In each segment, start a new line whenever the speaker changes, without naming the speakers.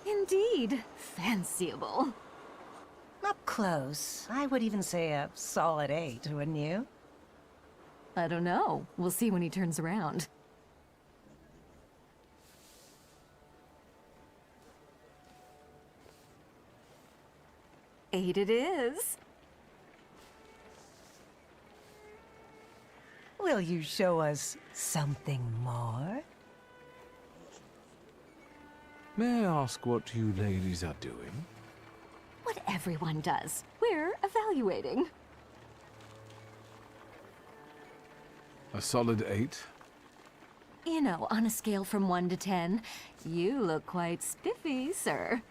Indeed, fanciable.
Up close, I would even say a solid 8, wouldn't you?
I don't know. We'll see when he turns around. Eight it is.
Will you show us something more?
May I ask what you ladies are doing?
What everyone does. We're evaluating.
A solid 8?
You know, on a scale from 1 to 10, you look quite spiffy, sir.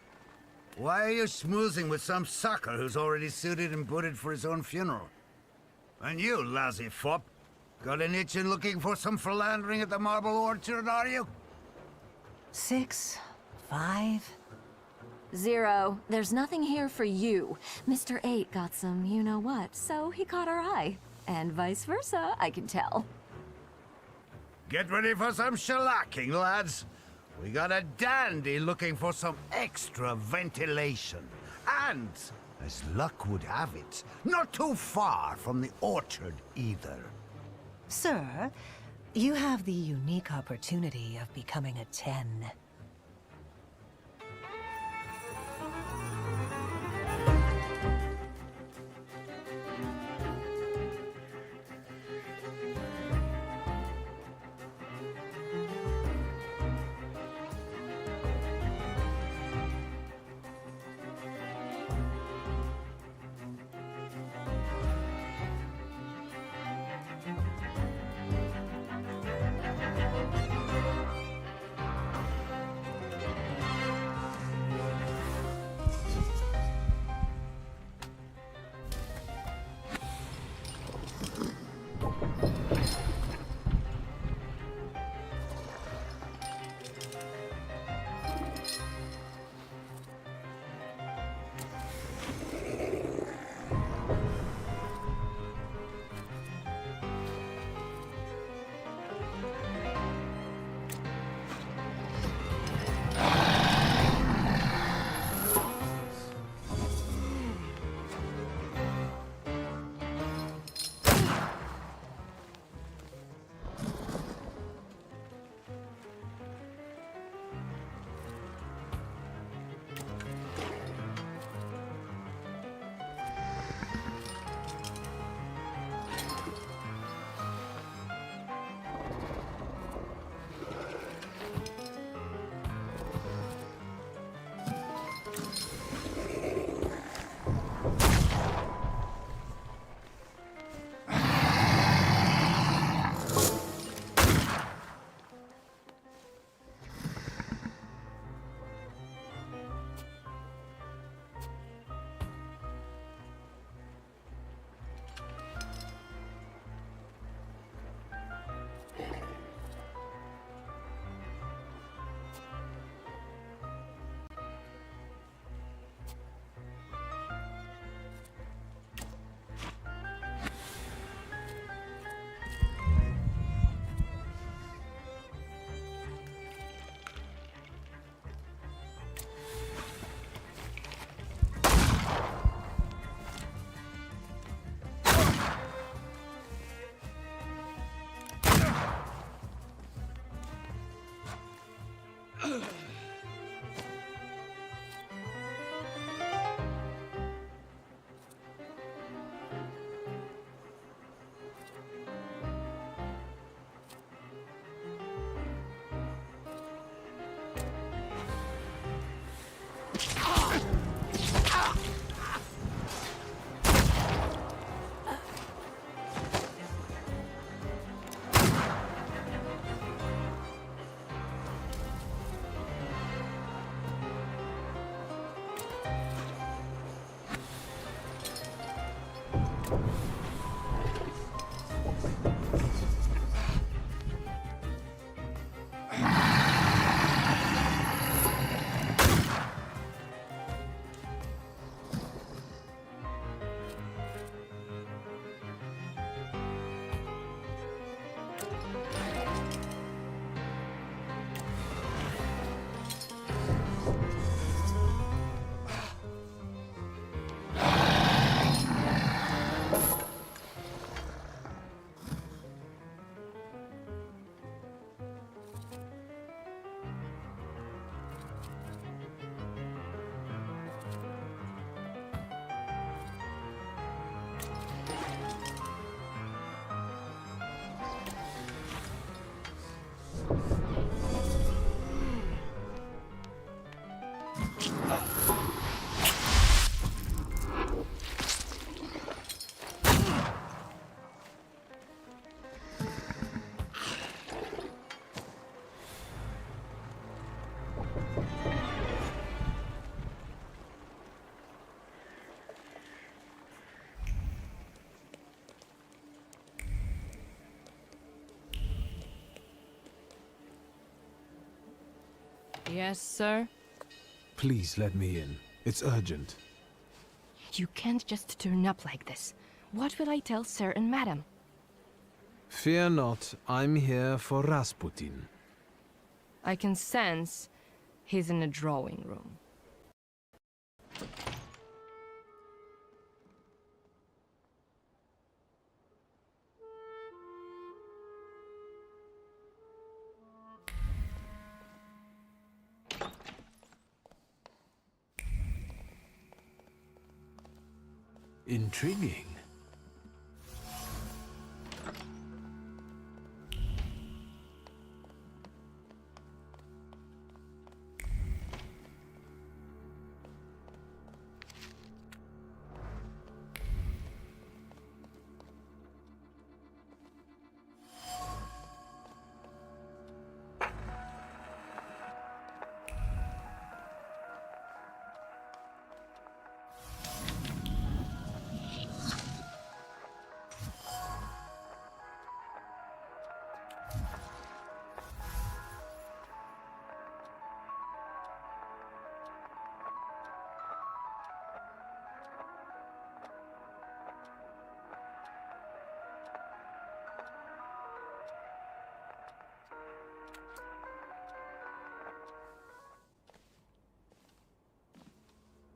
Why are you schmoozing with some sucker who's already suited and booted for his own funeral? And you, lousy fop, got an itch in looking for some philandering at the Marble Orchard, are you?
6, 5.
0. There's nothing here for you. Mr. 8 got some you-know-what, so he caught our eye. And vice versa, I can tell.
Get ready for some shellacking, lads. We got a dandy looking for some extra ventilation. And, as luck would have it, not too far from the orchard either.
Sir, you have the unique opportunity of becoming a 10.
Yes, sir?
Please let me in. It's urgent.
You can't just turn up like this. What will I tell sir and madam?
Fear not, I'm here for Rasputin.
I can sense he's in the drawing room.
Intriguing.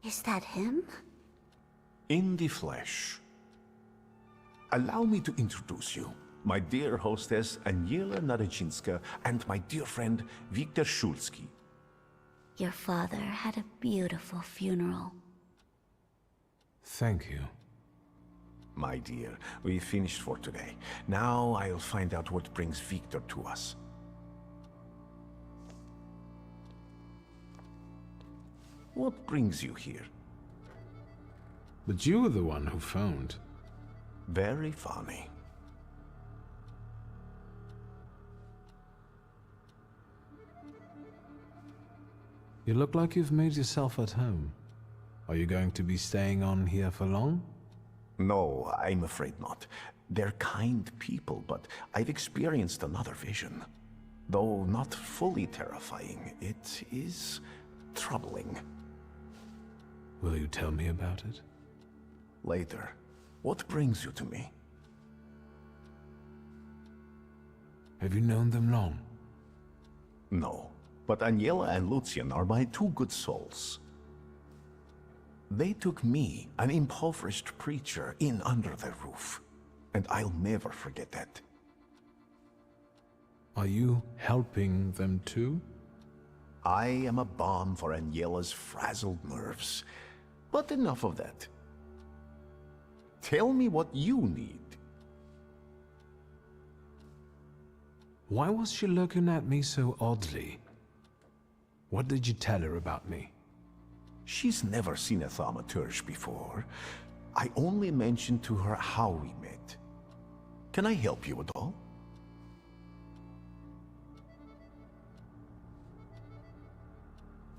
Is that him?
In the flesh. Allow me to introduce you. My dear hostess, Aniela Nadezhinska, and my dear friend, Viktor Shulsky.
Your father had a beautiful funeral.
Thank you.
My dear, we finished for today. Now I'll find out what brings Viktor to us. What brings you here?
But you were the one who phoned.
Very funny.
You look like you've made yourself at home. Are you going to be staying on here for long?
No, I'm afraid not. They're kind people, but I've experienced another vision. Though not fully terrifying, it is troubling.
Will you tell me about it?
Later. What brings you to me?
Have you known them long?
No, but Aniela and Lucian are my two good souls. They took me, an impoverished preacher, in under their roof, and I'll never forget that.
Are you helping them too?
I am a balm for Aniela's frazzled nerves. But enough of that. Tell me what you need.
Why was she looking at me so oddly? What did you tell her about me?
She's never seen a Thaumaturge before. I only mentioned to her how we met. Can I help you at all?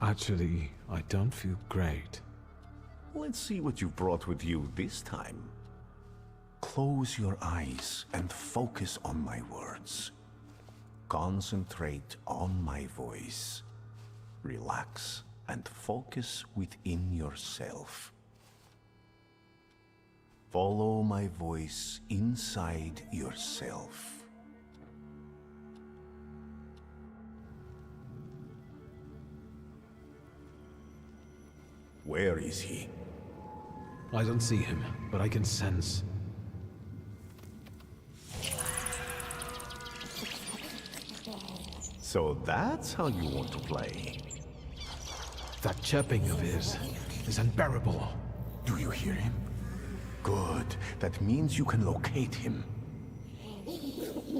Actually, I don't feel great.
Let's see what you brought with you this time. Close your eyes and focus on my words. Concentrate on my voice. Relax and focus within yourself. Follow my voice inside yourself. Where is he?
I don't see him, but I can sense.
So that's how you want to play.
That chirping of his is unbearable.
Do you hear him? Good. That means you can locate him.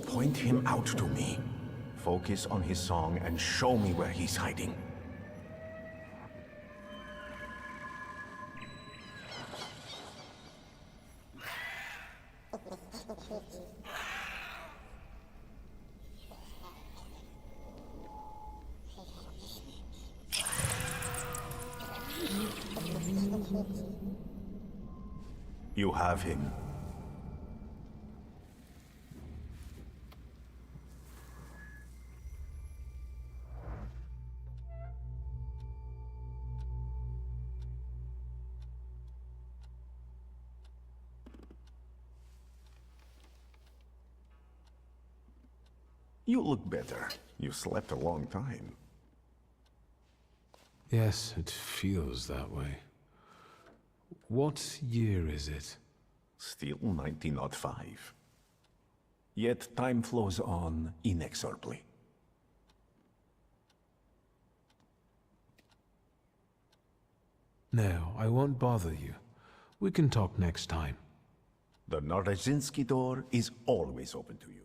Point him out to me. Focus on his song and show me where he's hiding. You have him. You look better. You slept a long time.
Yes, it feels that way. What year is it?
Still 1905. Yet time flows on inexorably.
No, I won't bother you. We can talk next time.
The Narazinski door is always open to you.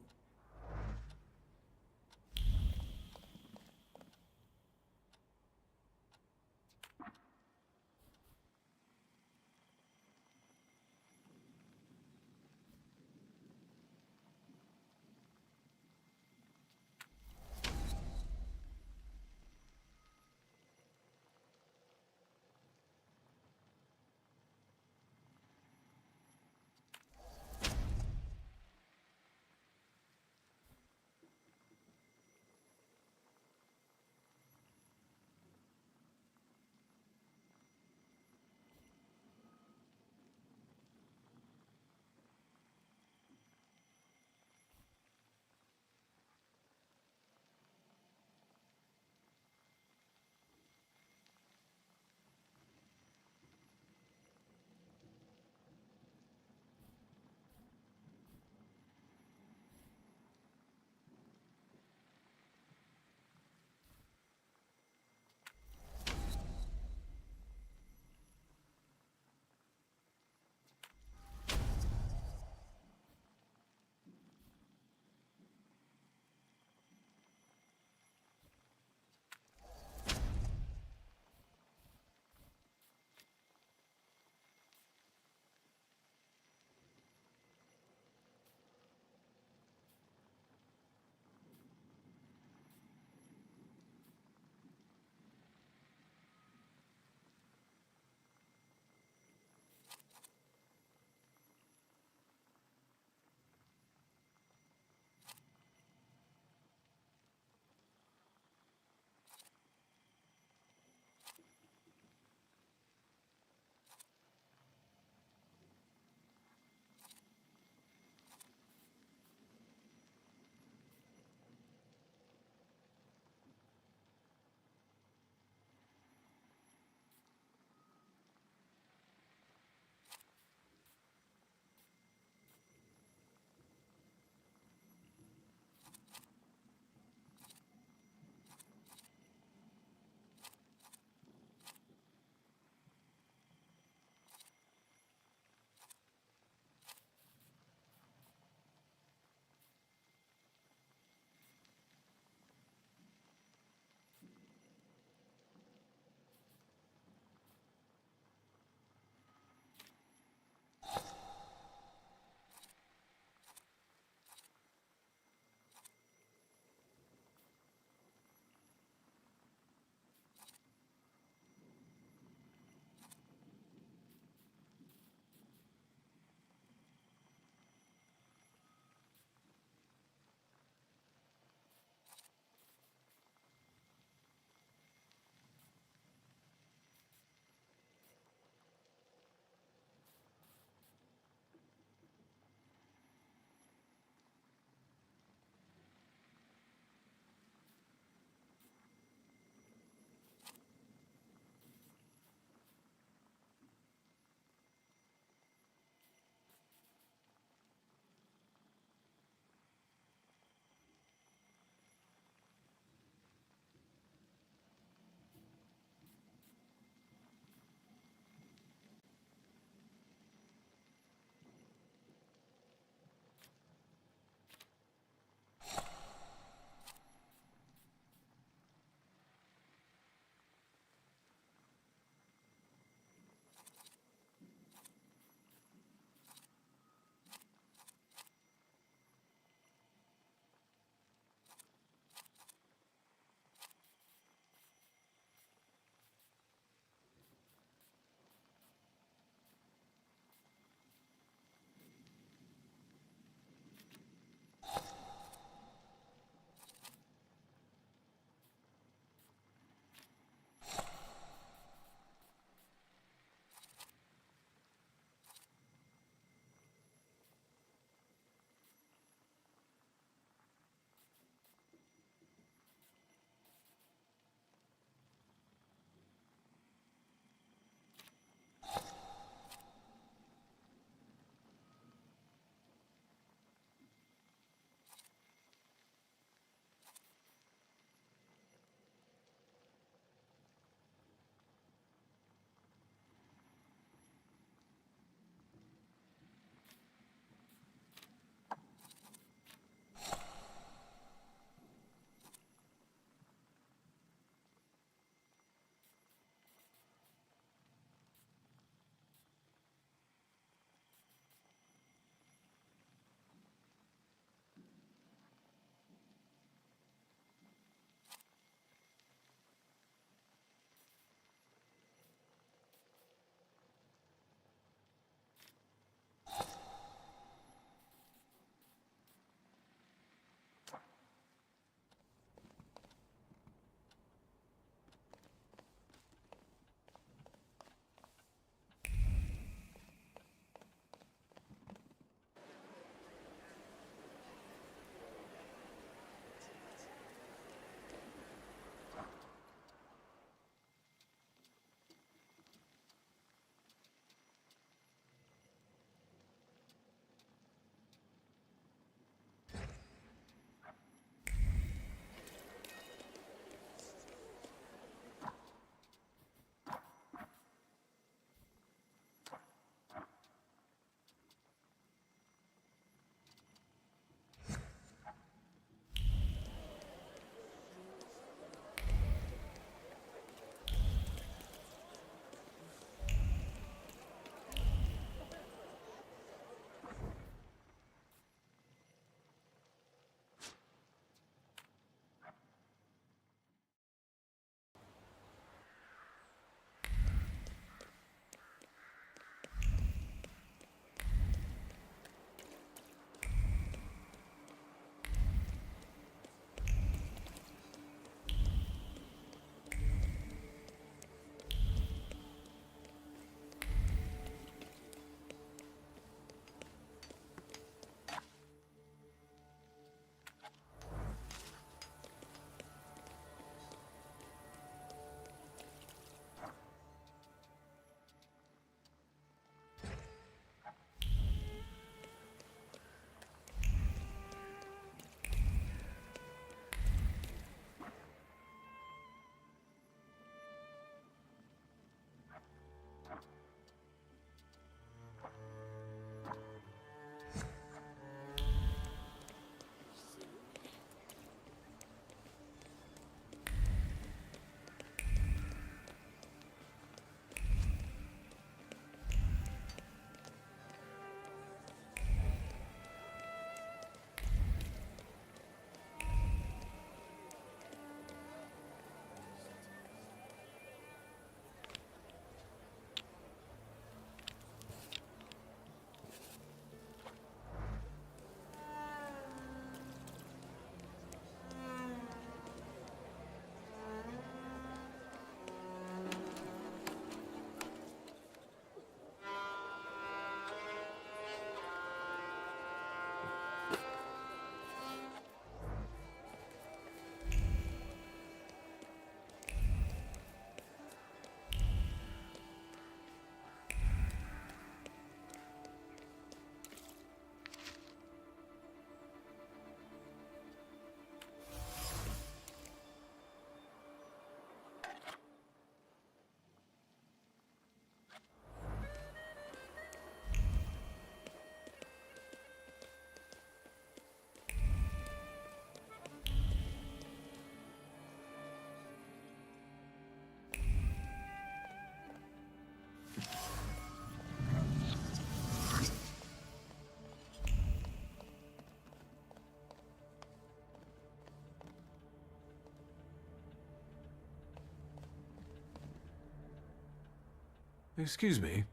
Excuse me?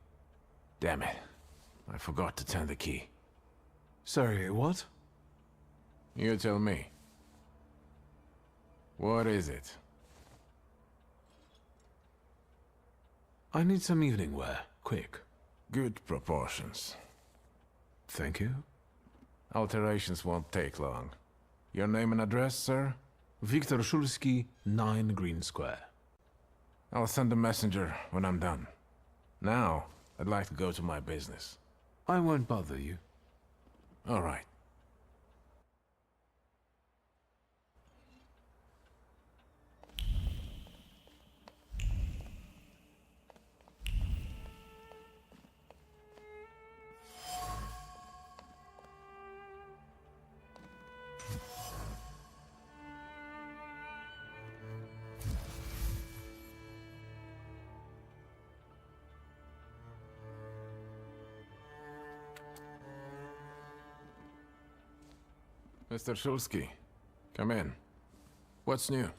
Damn it. I forgot to turn the key.
Sorry, what?
You tell me. What is it?
I need some evening wear, quick.
Good proportions.
Thank you.
Alterations won't take long. Your name and address, sir?
Viktor Szulski, 9 Green Square.
I'll send a messenger when I'm done. Now, I'd like to go to my business.
I won't bother you.
All right. Mr. Szulski, come in. What's new?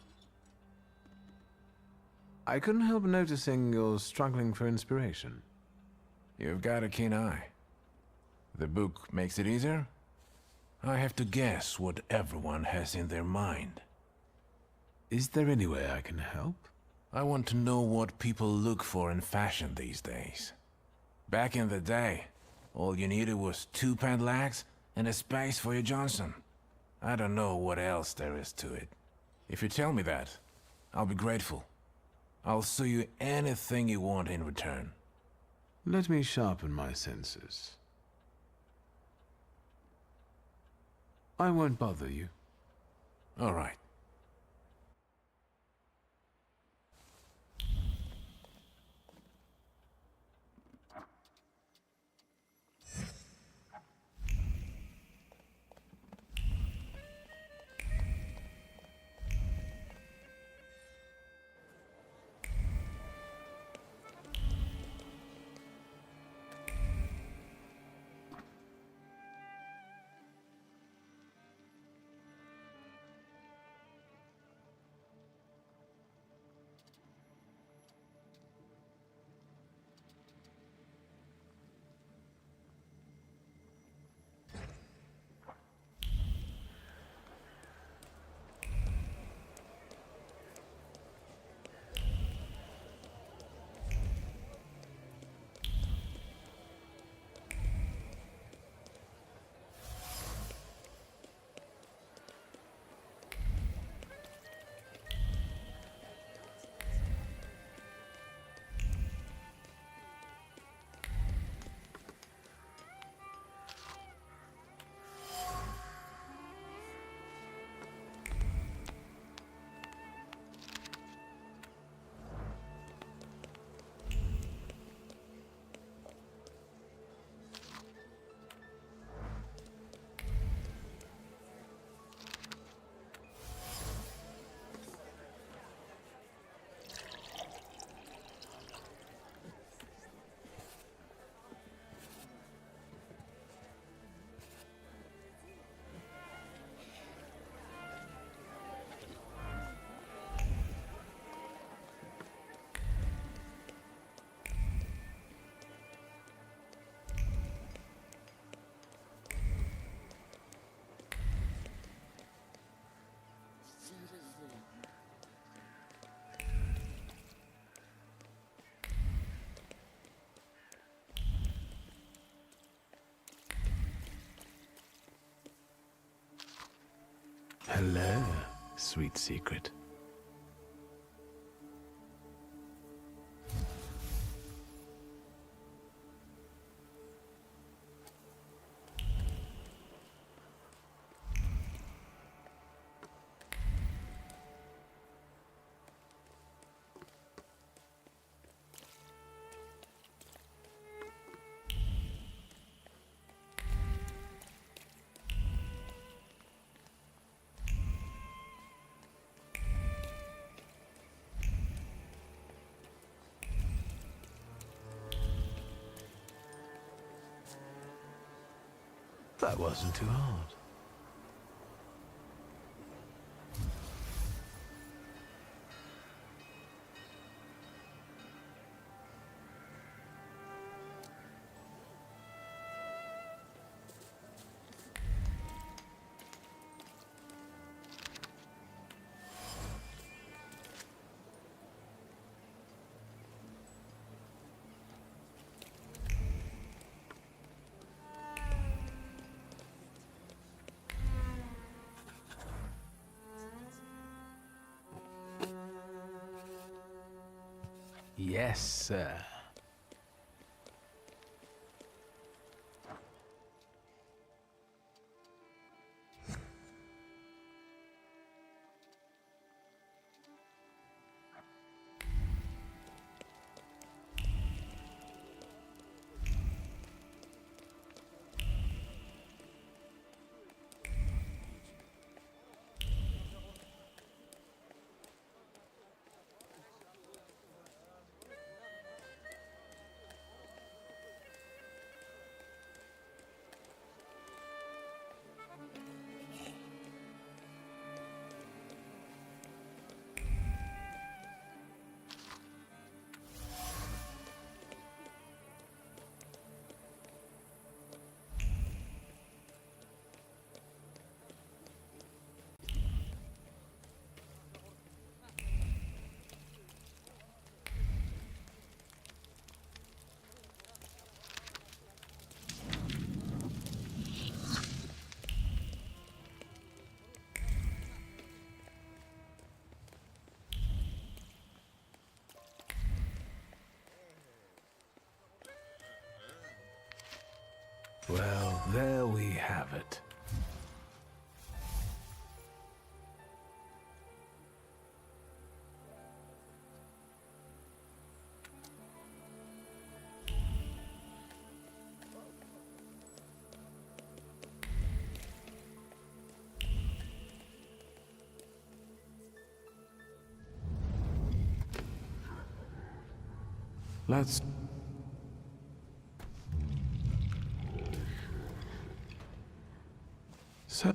I couldn't help noticing you're struggling for inspiration.
You've got a keen eye. The book makes it easier? I have to guess what everyone has in their mind.
Is there any way I can help?
I want to know what people look for in fashion these days. Back in the day, all you needed was 2 pant-legs and a space for your Johnson. I don't know what else there is to it. If you tell me that, I'll be grateful. I'll sew you anything you want in return.
Let me sharpen my senses. I won't bother you.
All right.
Hello, sweet secret. That wasn't too hard. Yes, sir. Well, there we have it. Let's... So...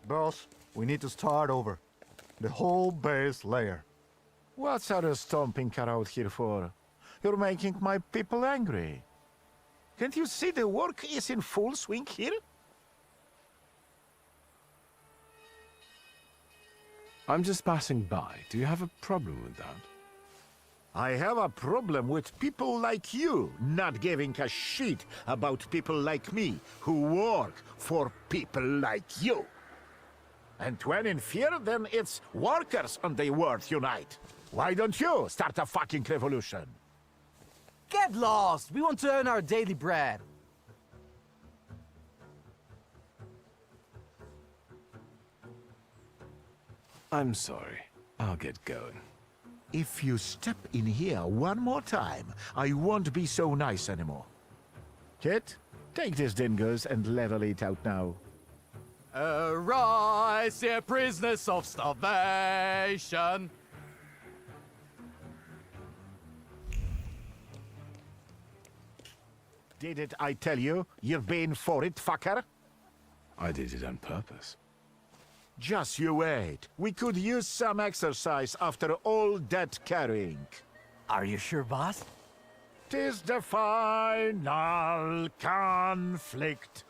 Boss, we need to start over. The whole base layer. What's other stomping cut out here for? You're making my people angry. Can't you see the work is in full swing here?
I'm just passing by. Do you have a problem with that?
I have a problem with people like you not giving a shit about people like me who work for people like you. And when in fear, then it's workers on the world unite. Why don't you start a fucking revolution?
Get lost! We want to earn our daily bread.
I'm sorry. I'll get going.
If you step in here one more time, I won't be so nice anymore. Kit, take these dingoes and level it out now.
Arise, ye prisoners of starvation!
Didn't I tell you? You're paying for it, fucker?
I did it on purpose.
Just you wait. We could use some exercise after all that carrying.
Are you sure, boss?
'Tis the final conflict.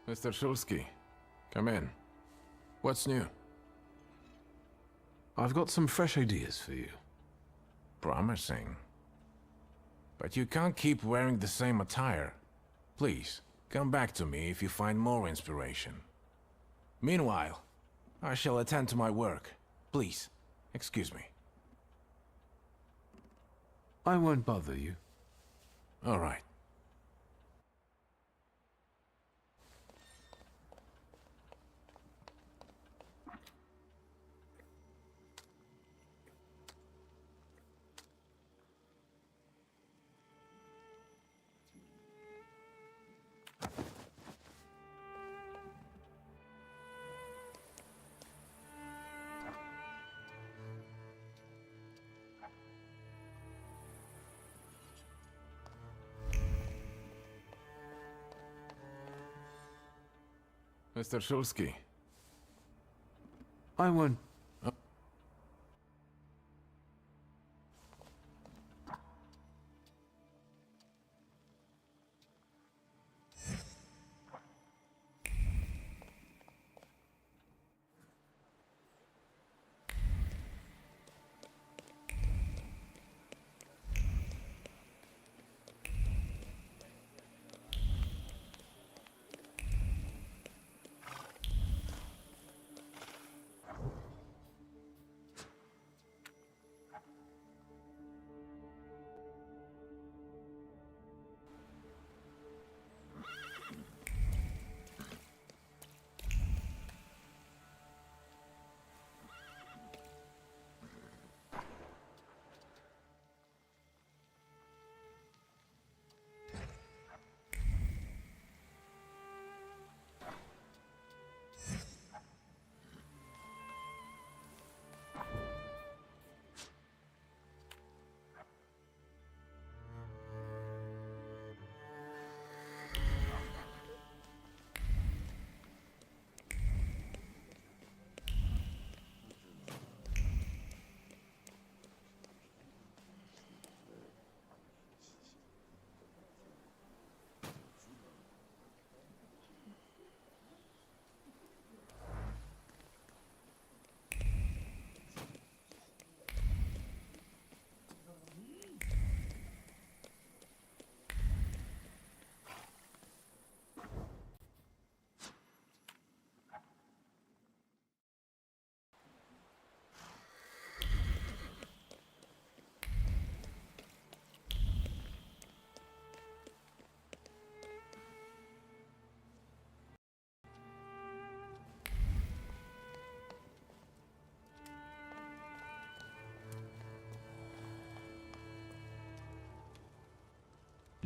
Mr. Shulsky, come in. What's new?
I've got some fresh ideas for you.
Promising. But you can't keep wearing the same attire. Please, come back to me if you find more inspiration. Meanwhile, I shall attend to my work. Please, excuse me.
I won't bother you.
All right. Mr. Shulsky.
I won't...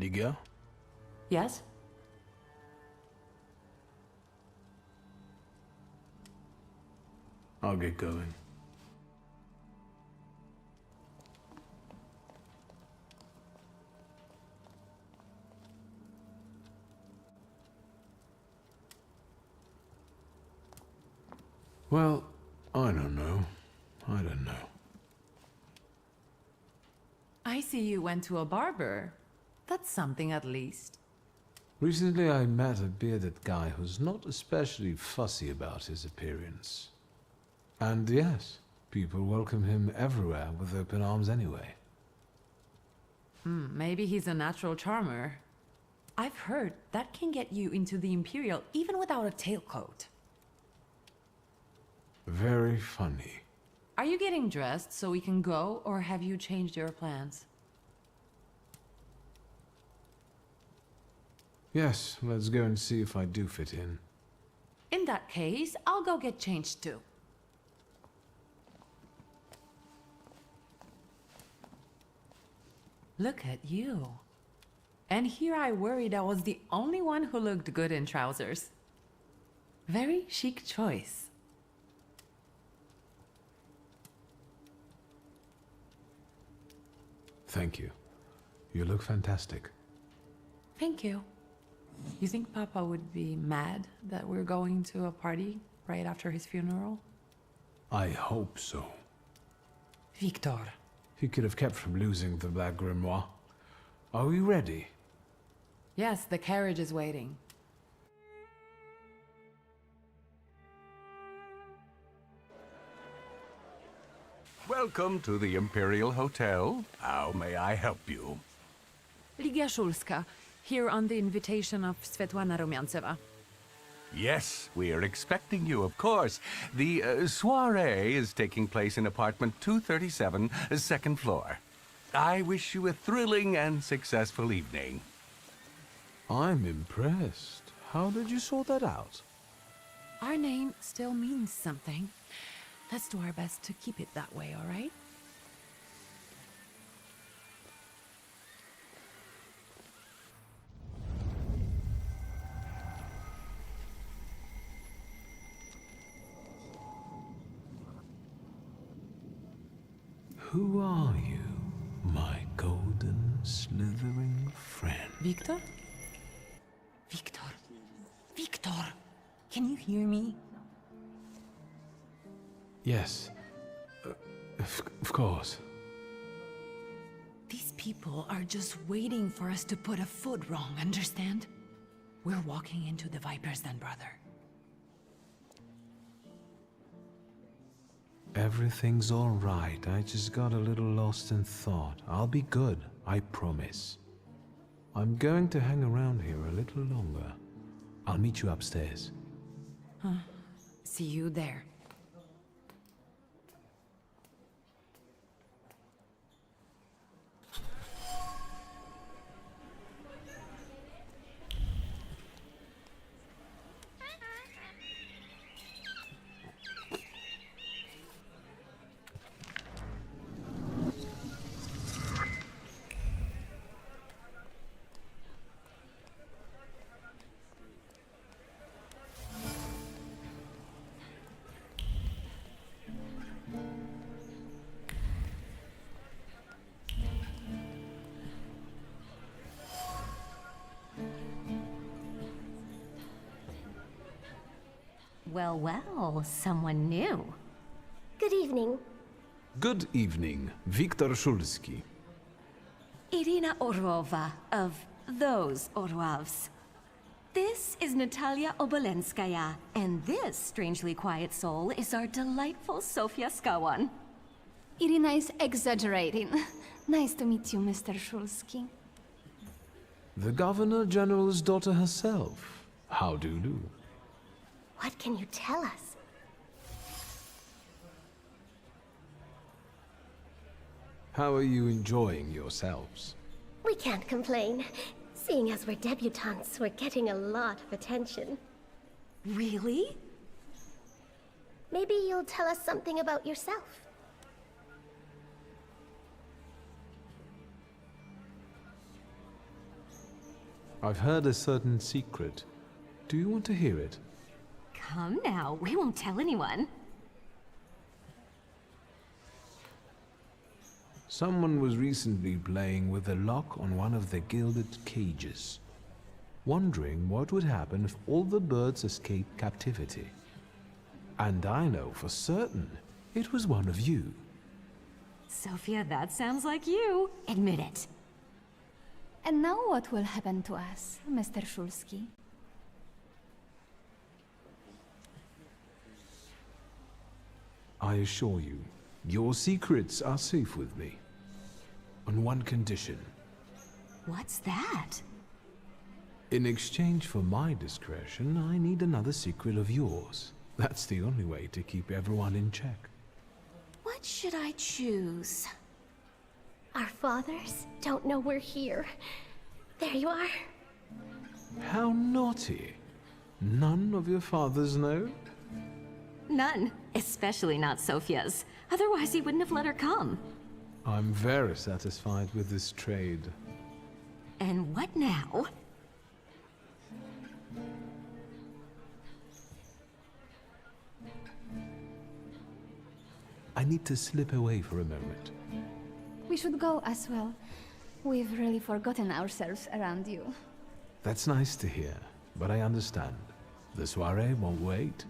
Liga?
Yes?
I'll get going. Well, I don't know. I don't know.
I see you went to a barber. That's something at least.
Recently I met a bearded guy who's not especially fussy about his appearance. And yes, people welcome him everywhere with open arms anyway.
Maybe he's a natural charmer. I've heard that can get you into the Imperial even without a tailcoat.
Very funny.
Are you getting dressed so we can go, or have you changed your plans?
Yes, let's go and see if I do fit in.
In that case, I'll go get changed too. Look at you. And here I worried I was the only one who looked good in trousers. Very chic choice.
Thank you. You look fantastic.
Thank you. You think Papa would be mad that we're going to a party right after his funeral?
I hope so.
Victor.
He could have kept from losing the Black Grimoire. Are we ready?
Yes, the carriage is waiting.
Welcome to the Imperial Hotel. How may I help you?
Ligia Szulska, here on the invitation of Svetlana Rumiantseva.
Yes, we are expecting you, of course. The soiree is taking place in apartment 237, second floor. I wish you a thrilling and successful evening.
I'm impressed. How did you sort that out?
Our name still means something. Let's do our best to keep it that way, all right?
Who are you, my golden slithering friend?
Victor? Victor. Victor! Can you hear me?
Yes. Of course.
These people are just waiting for us to put a foot wrong, understand? We're walking into the Viper's Den, brother.
Everything's all right. I just got a little lost in thought. I'll be good, I promise. I'm going to hang around here a little longer. I'll meet you upstairs.
See you there.
Well, well, someone new.
Good evening.
Good evening, Viktor Szulski.
Irina Orlova of those Orlovs. This is Natalia Obolenskaya, and this strangely quiet soul is our delightful Sofia Skawan.
Irina is exaggerating. Nice to meet you, Mr. Szulski.
The Governor General's daughter herself. How do you do?
What can you tell us?
How are you enjoying yourselves?
We can't complain. Seeing as we're debutantes, we're getting a lot of attention.
Really?
Maybe you'll tell us something about yourself.
I've heard a certain secret. Do you want to hear it?
Come now, we won't tell anyone.
Someone was recently playing with the lock on one of the gilded cages, wondering what would happen if all the birds escaped captivity. And I know for certain it was one of you.
Sophia, that sounds like you. Admit it.
And now what will happen to us, Mr. Shulsky?
I assure you, your secrets are safe with me. On one condition.
What's that?
In exchange for my discretion, I need another secret of yours. That's the only way to keep everyone in check.
What should I choose?
Our fathers don't know we're here. There you are.
How naughty. None of your fathers know?
None. Especially not Sophia's. Otherwise he wouldn't have let her come.
I'm very satisfied with this trade.
And what now?
I need to slip away for a moment.
We should go as well. We've really forgotten ourselves around you.
That's nice to hear, but I understand. The soiree won't wait.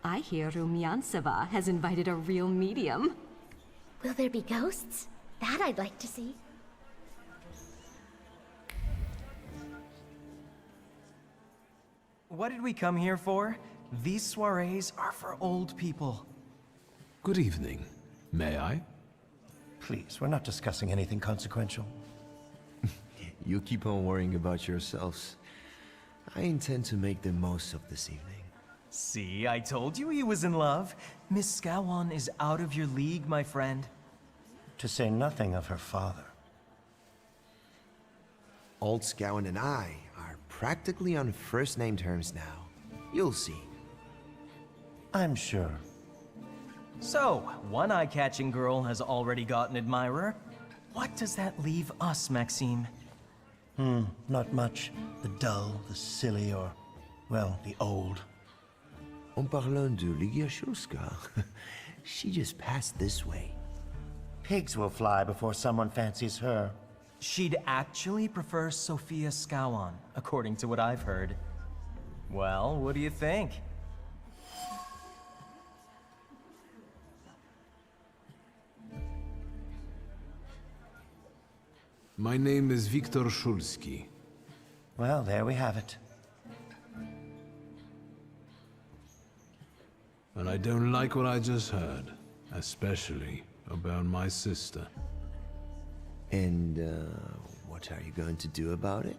I hear Rumyanseva has invited a real medium.
Will there be ghosts? That I'd like to see.
What did we come here for? These soirees are for old people.
Good evening. May I?
Please, we're not discussing anything consequential.
You keep on worrying about yourselves. I intend to make the most of this evening.
See, I told you he was in love. Miss Scowan is out of your league, my friend.
To say nothing of her father.
Old Scowan and I are practically on first-name terms now. You'll see.
I'm sure.
So, one eye-catching girl has already got an admirer. What does that leave us, Maxime?
Not much. The dull, the silly, or, well, the old.
En parlant de Lygia, she just passed this way.
Pigs will fly before someone fancies her.
She'd actually prefer Sophia Scowan, according to what I've heard. Well, what do you think?
My name is Viktor Shulsky.
Well, there we have it.
And I don't like what I just heard, especially about my sister.
And, what are you going to do about it?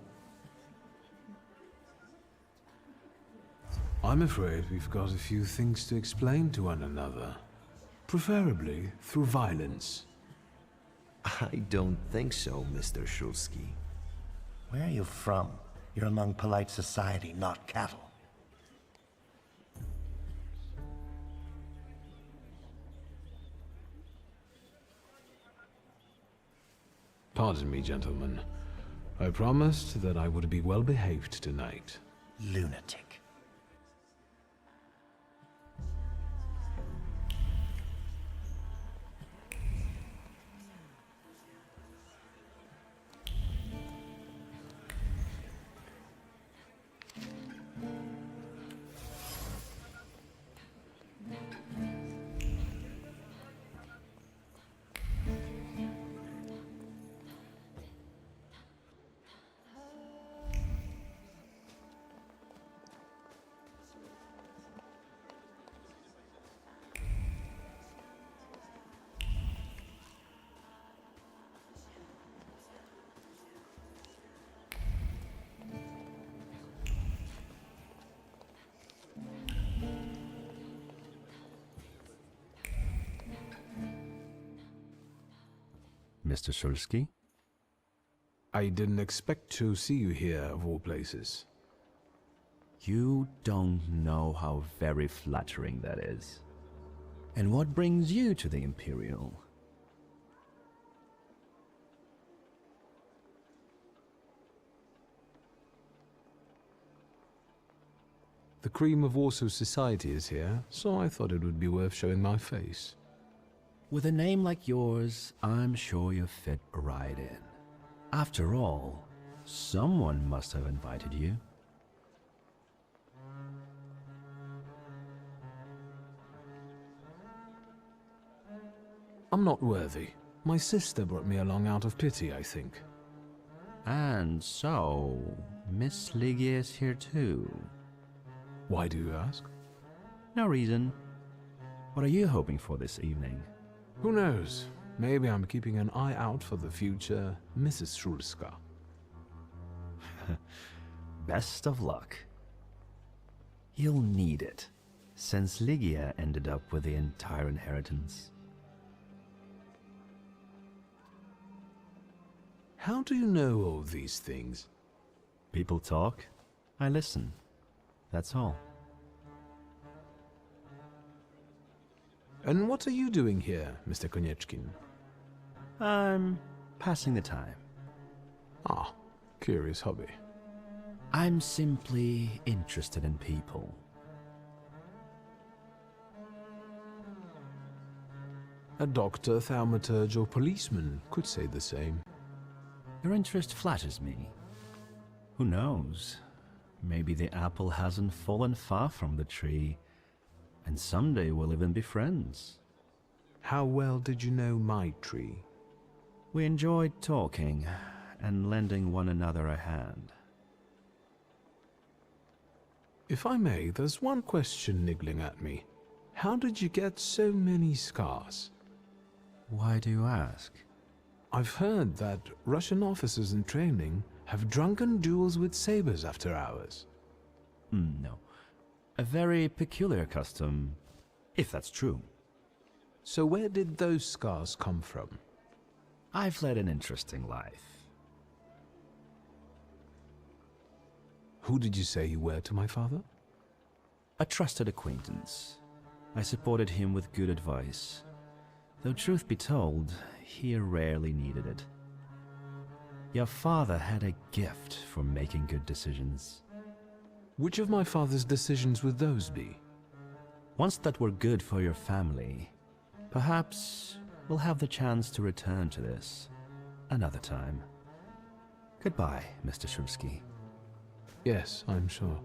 I'm afraid we've got a few things to explain to one another. Preferably through violence.
I don't think so, Mr. Shulsky.
Where are you from? You're among polite society, not cattle.
Pardon me, gentlemen. I promised that I would be well behaved tonight.
Lunatic.
Mr. Shulsky?
I didn't expect to see you here, of all places.
You don't know how very flattering that is. And what brings you to the Imperial?
The cream of Warsaw society is here, so I thought it would be worth showing my face.
With a name like yours, I'm sure you fit right in. After all, someone must have invited you.
I'm not worthy. My sister brought me along out of pity, I think.
And so, Miss Ligia is here too.
Why do you ask?
No reason. What are you hoping for this evening?
Who knows? Maybe I'm keeping an eye out for the future Mrs. Szulska.
Best of luck. You'll need it, since Ligia ended up with the entire inheritance.
How do you know all these things?
People talk, I listen. That's all.
And what are you doing here, Mr. Konieczkin?
I'm passing the time.
Ah, curious hobby.
I'm simply interested in people.
A doctor, thaumaturge, or policeman could say the same.
Your interest flatters me. Who knows? Maybe the apple hasn't fallen far from the tree, and someday we'll even be friends.
How well did you know my tree?
We enjoyed talking and lending one another a hand.
If I may, there's one question niggling at me. How did you get so many scars?
Why do you ask?
I've heard that Russian officers in training have drunken duels with sabers after hours.
No. A very peculiar custom, if that's true.
So where did those scars come from?
I've led an interesting life.
Who did you say you were to my father?
A trusted acquaintance. I supported him with good advice. Though truth be told, he rarely needed it. Your father had a gift for making good decisions.
Which of my father's decisions would those be?
Ones that were good for your family. Perhaps we'll have the chance to return to this another time. Goodbye, Mr. Szulski.
Yes, I'm sure.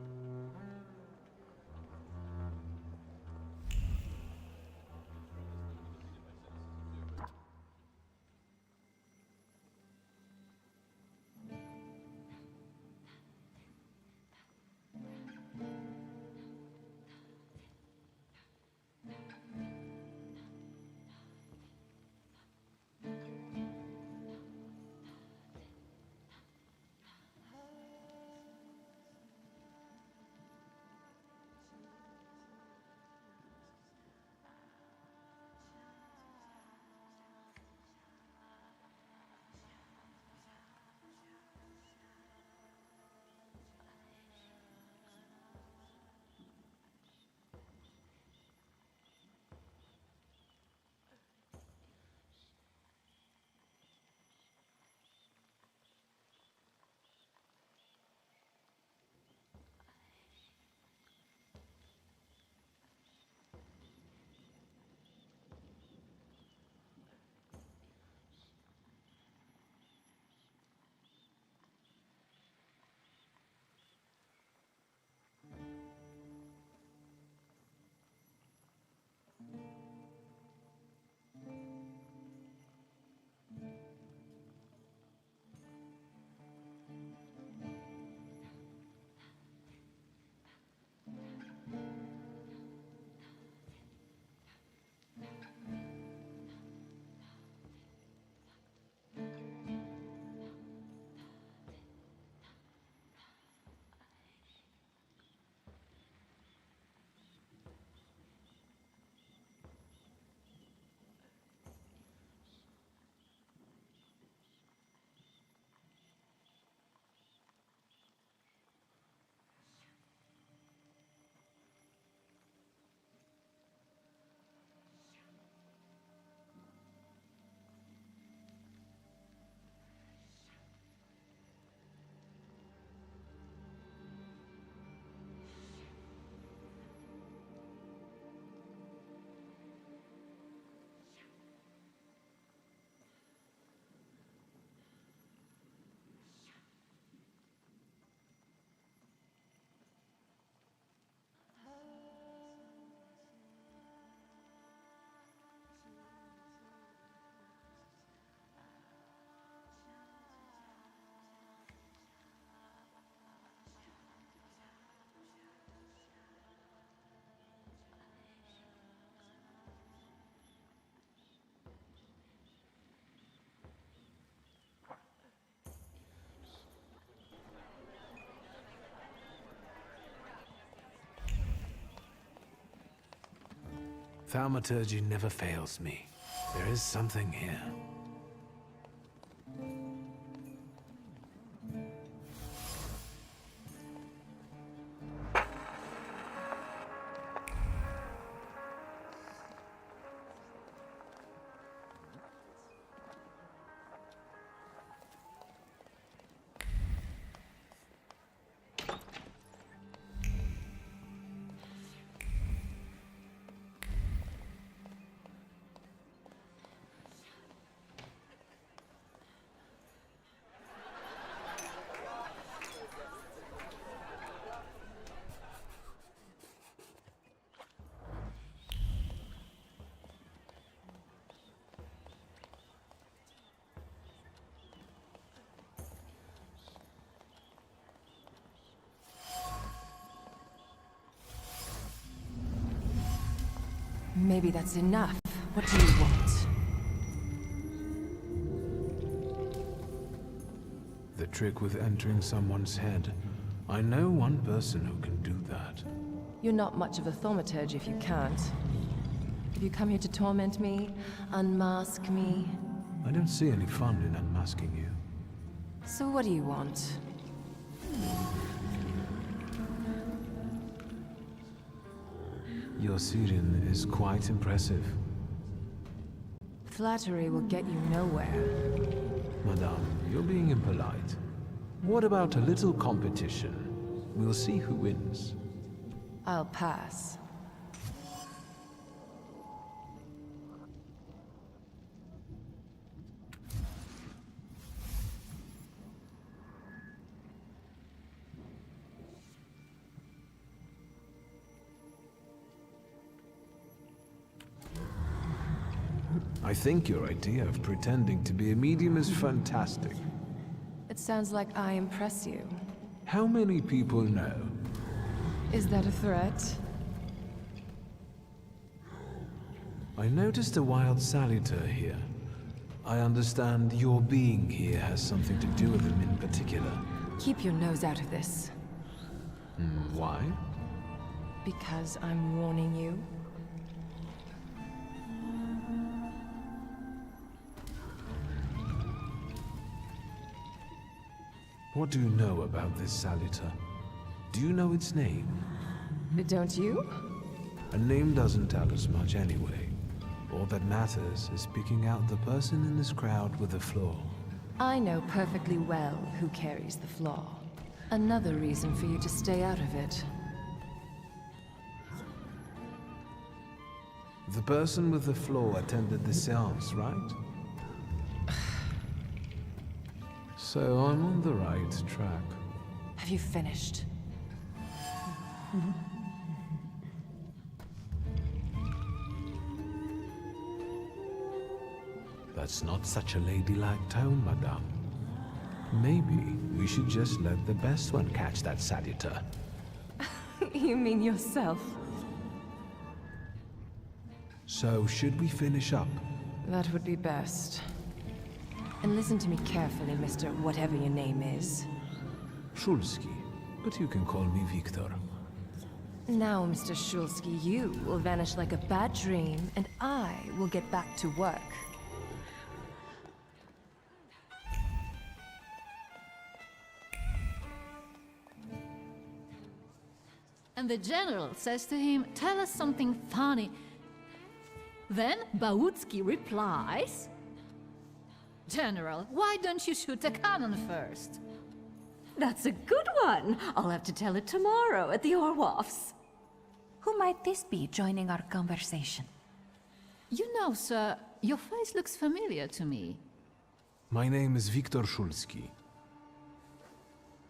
Thaumaturge never fails me. There is something here.
Maybe that's enough. What do you want?
The trick with entering someone's head. I know one person who can do that.
You're not much of a thaumaturge if you can't. Have you come here to torment me? Unmask me?
I don't see any fun in unmasking you.
So what do you want?
Your Sirin is quite impressive.
Flattery will get you nowhere.
Madame, you're being impolite. What about a little competition? We'll see who wins.
I'll pass.
I think your idea of pretending to be a medium is fantastic.
It sounds like I impress you.
How many people know?
Is that a threat?
I noticed a wild saluter here. I understand your being here has something to do with him in particular.
Keep your nose out of this.
Why?
Because I'm warning you.
What do you know about this saluter? Do you know its name?
Don't you?
A name doesn't tell us much anyway. All that matters is picking out the person in this crowd with the flaw.
I know perfectly well who carries the flaw. Another reason for you to stay out of it.
The person with the flaw attended the seance, right? So I'm on the right track.
Have you finished?
That's not such a ladylike tone, madame. Maybe we should just let the best one catch that saluter.
You mean yourself?
So, should we finish up?
That would be best. And listen to me carefully, Mr. Whatever your name is.
Shulski, but you can call me Victor.
Now, Mr. Shulski, you will vanish like a bad dream, and I will get back to work.
And the general says to him, "Tell us something funny." Then Bautski replies, "General, why don't you shoot a cannon first?"
That's a good one. I'll have to tell it tomorrow at the Orwoffs.
Who might this be joining our conversation?
You know, sir, your face looks familiar to me.
My name is Viktor Shulski.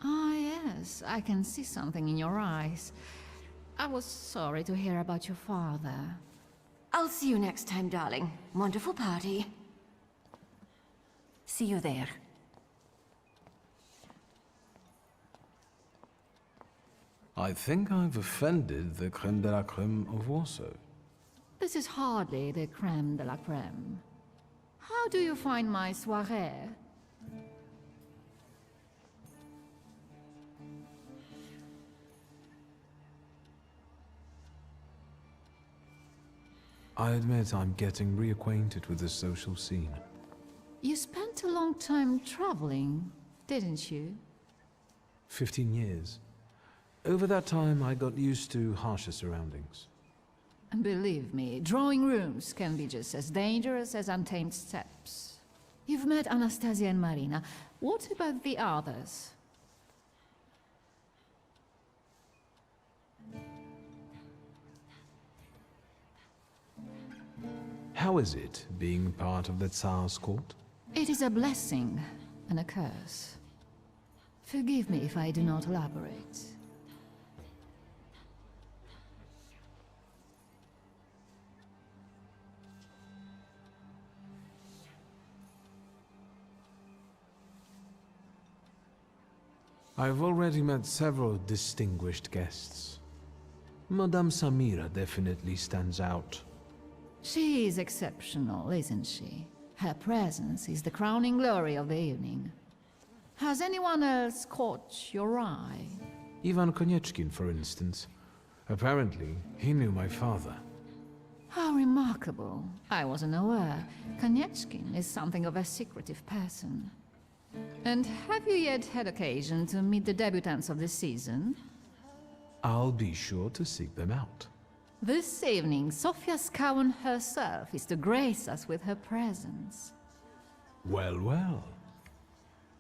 Ah, yes, I can see something in your eyes. I was sorry to hear about your father.
I'll see you next time, darling. Wonderful party.
See you there.
I think I've offended the creme de la creme of Warsaw.
This is hardly the creme de la creme. How do you find my soirée?
I admit I'm getting reacquainted with the social scene.
You spent a long time traveling, didn't you?
15 years. Over that time, I got used to harsher surroundings.
And believe me, drawing rooms can be just as dangerous as untamed steppes. You've met Anastasia and Marina. What about the others?
How is it, being part of the Tsar's court?
It is a blessing and a curse. Forgive me if I do not elaborate.
I've already met several distinguished guests. Madame Samira definitely stands out.
She is exceptional, isn't she? Her presence is the crowning glory of the evening. Has anyone else caught your eye?
Ivan Konieczkin, for instance. Apparently, he knew my father.
How remarkable. I wasn't aware. Konieczkin is something of a secretive person. And have you yet had occasion to meet the debutants of the season?
I'll be sure to seek them out.
This evening, Sofia Skawen herself is to grace us with her presence.
Well, well.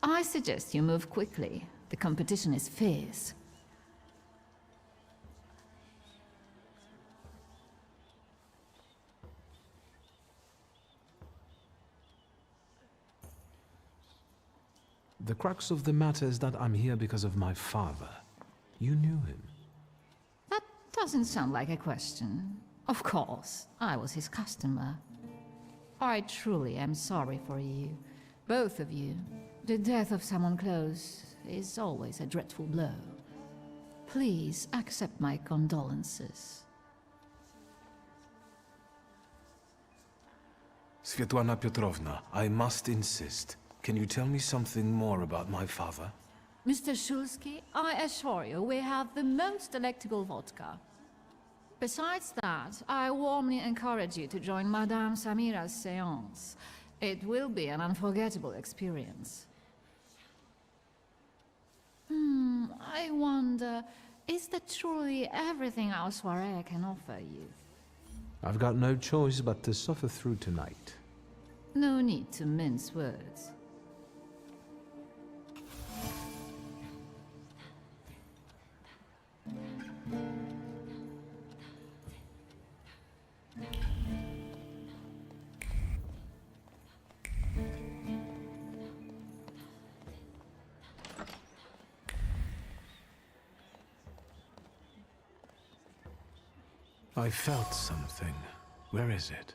I suggest you move quickly. The competition is fierce.
The crux of the matter is that I'm here because of my father. You knew him.
That doesn't sound like a question. Of course, I was his customer. I truly am sorry for you, both of you. The death of someone close is always a dreadful blow. Please accept my condolences.
Svetlana Petrovna, I must insist. Can you tell me something more about my father?
Mr. Shulsky, I assure you we have the most delectable vodka. Besides that, I warmly encourage you to join Madame Samira's séance. It will be an unforgettable experience. I wonder, is that truly everything our soirée can offer you?
I've got no choice but to suffer through tonight.
No need to mince words.
I felt something. Where is it?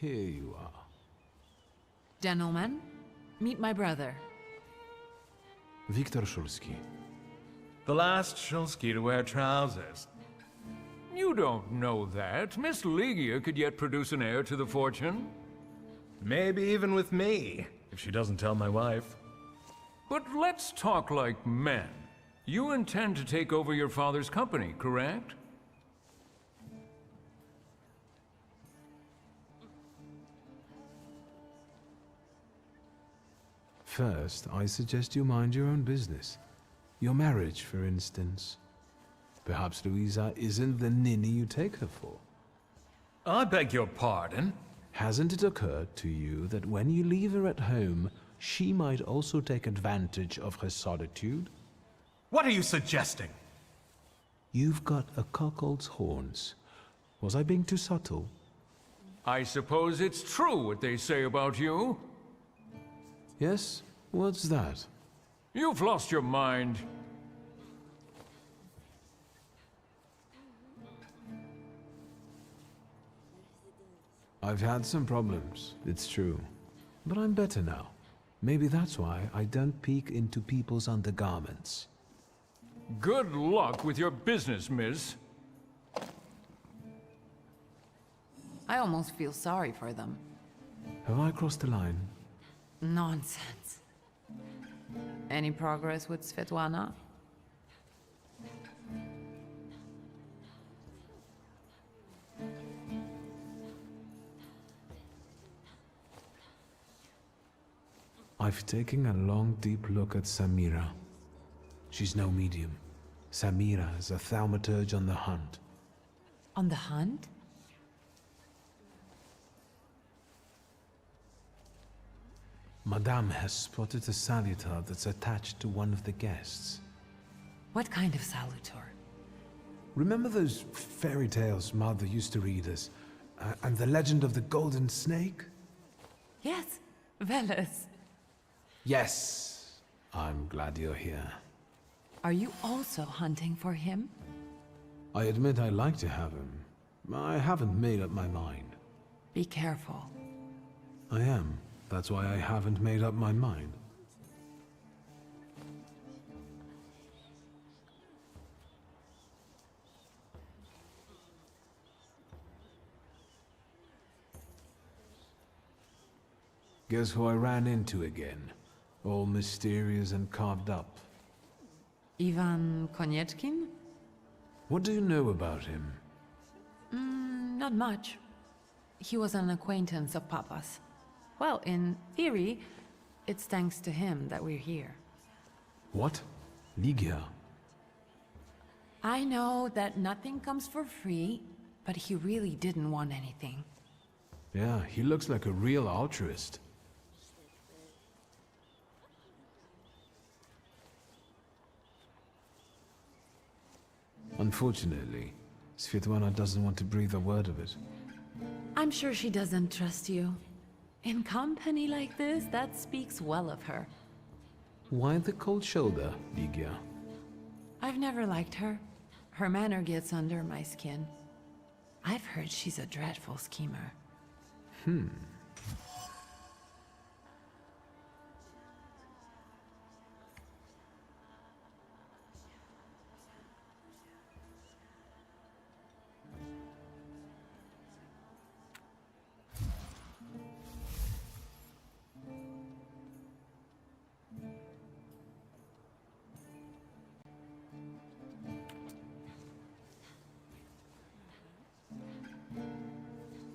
Here you are.
Gentlemen, meet my brother.
Viktor Shulsky.
The last Shulsky to wear trousers. You don't know that. Miss Ligia could yet produce an heir to the fortune.
Maybe even with me, if she doesn't tell my wife.
But let's talk like men. You intend to take over your father's company, correct?
First, I suggest you mind your own business. Your marriage, for instance. Perhaps Louisa isn't the ninny you take her for.
I beg your pardon?
Hasn't it occurred to you that when you leave her at home, she might also take advantage of her solitude?
What are you suggesting?
You've got a cuckold's horns. Was I being too subtle?
I suppose it's true what they say about you.
Yes? What's that?
You've lost your mind.
I've had some problems, it's true. But I'm better now. Maybe that's why I don't peek into people's undergarments.
Good luck with your business, miss.
I almost feel sorry for them.
Have I crossed the line?
Nonsense. Any progress with Svetlana?
I've taken a long, deep look at Samira. She's no medium. Samira is a thaumaturge on the hunt.
On the hunt?
Madame has spotted a salutar that's attached to one of the guests.
What kind of salutor?
Remember those fairy tales Mother used to read us? And the legend of the golden snake?
Yes, Veles.
Yes. I'm glad you're here.
Are you also hunting for him?
I admit I like to have him. I haven't made up my mind.
Be careful.
I am. That's why I haven't made up my mind. Guess who I ran into again? All mysterious and carved up.
Ivan Konieczkin?
What do you know about him?
Not much. He was an acquaintance of Papa's. Well, in theory, it's thanks to him that we're here.
What? Ligia?
I know that nothing comes for free, but he really didn't want anything.
Yeah, he looks like a real altruist. Unfortunately, Svetlana doesn't want to breathe a word of it.
I'm sure she doesn't trust you. In company like this, that speaks well of her.
Why the cold shoulder, Ligia?
I've never liked her. Her manner gets under my skin. I've heard she's a dreadful schemer.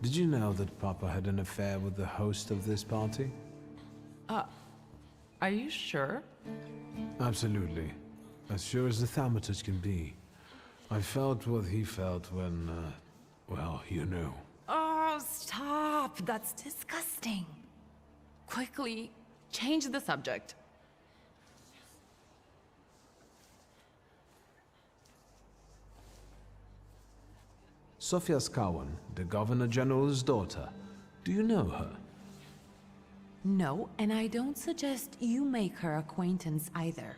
Did you know that Papa had an affair with the host of this party?
Are you sure?
Absolutely. As sure as the Thaumaturge can be. I felt what he felt when, well, you know.
Oh, stop! That's disgusting. Quickly, change the subject.
Sofia Skawan, the Governor General's daughter. Do you know her?
No, and I don't suggest you make her acquaintance either.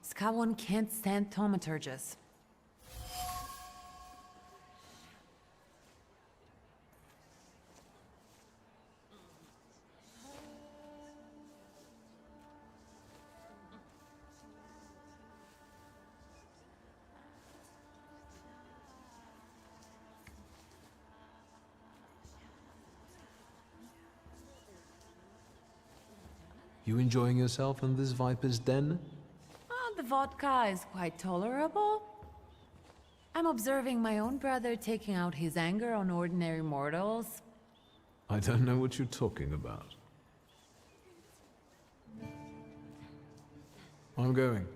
Skawon can't stand thaumaturges.
You enjoying yourself in this Viper's den?
The vodka is quite tolerable. I'm observing my own brother taking out his anger on ordinary mortals.
I don't know what you're talking about. I'm going.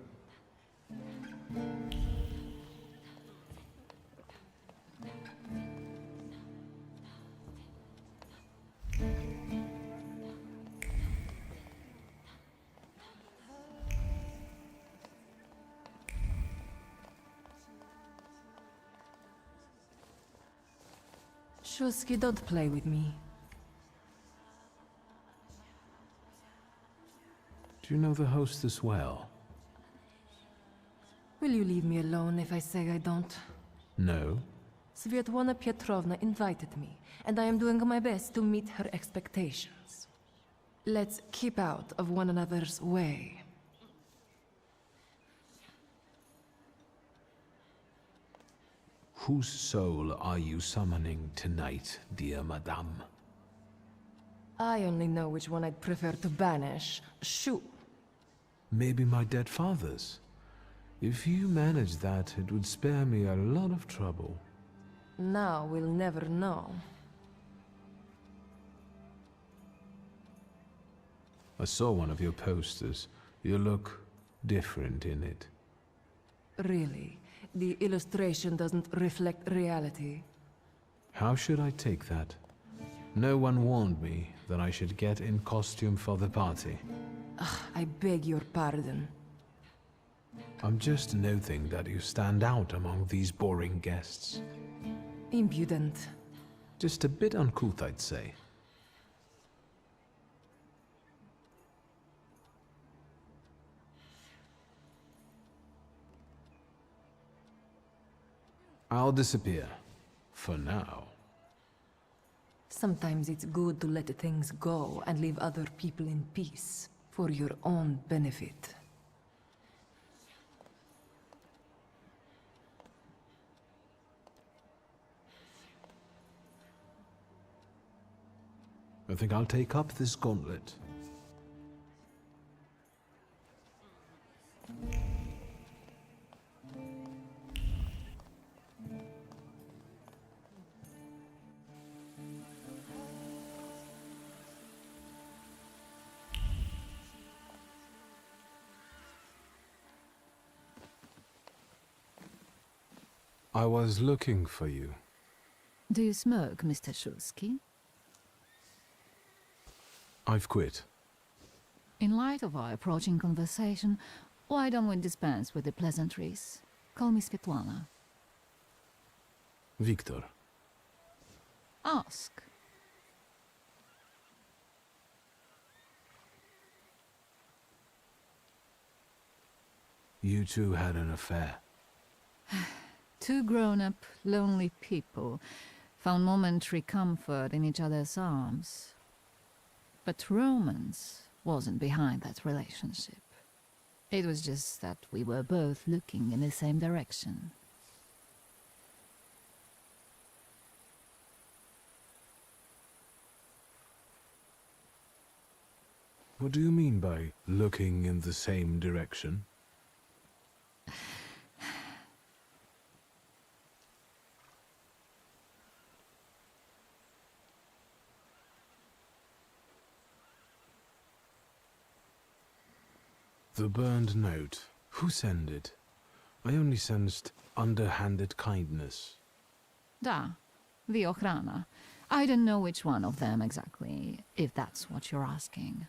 Shusky, don't play with me.
Do you know the hostess well?
Will you leave me alone if I say I don't?
No.
Svetlana Petrovna invited me, and I am doing my best to meet her expectations. Let's keep out of one another's way.
Whose soul are you summoning tonight, dear madame?
I only know which one I'd prefer to banish. Shoo!
Maybe my dead father's. If you manage that, it would spare me a lot of trouble.
Now we'll never know.
I saw one of your posters. You look different in it.
Really, the illustration doesn't reflect reality.
How should I take that? No one warned me that I should get in costume for the party.
I beg your pardon.
I'm just noting that you stand out among these boring guests.
Impudent.
Just a bit uncouth, I'd say. I'll disappear. For now.
Sometimes it's good to let things go and leave other people in peace, for your own benefit.
I think I'll take up this gauntlet. I was looking for you.
Do you smoke, Mr. Shulsky?
I've quit.
In light of our approaching conversation, why don't we dispense with the pleasantries? Call me Svetlana.
Victor.
Ask.
You two had an affair.
Two grown-up, lonely people found momentary comfort in each other's arms. But romance wasn't behind that relationship. It was just that we were both looking in the same direction.
What do you mean by looking in the same direction? The burned note. Who sent it? I only sensed underhanded kindness.
Da, the Ochrana. I don't know which one of them exactly, if that's what you're asking.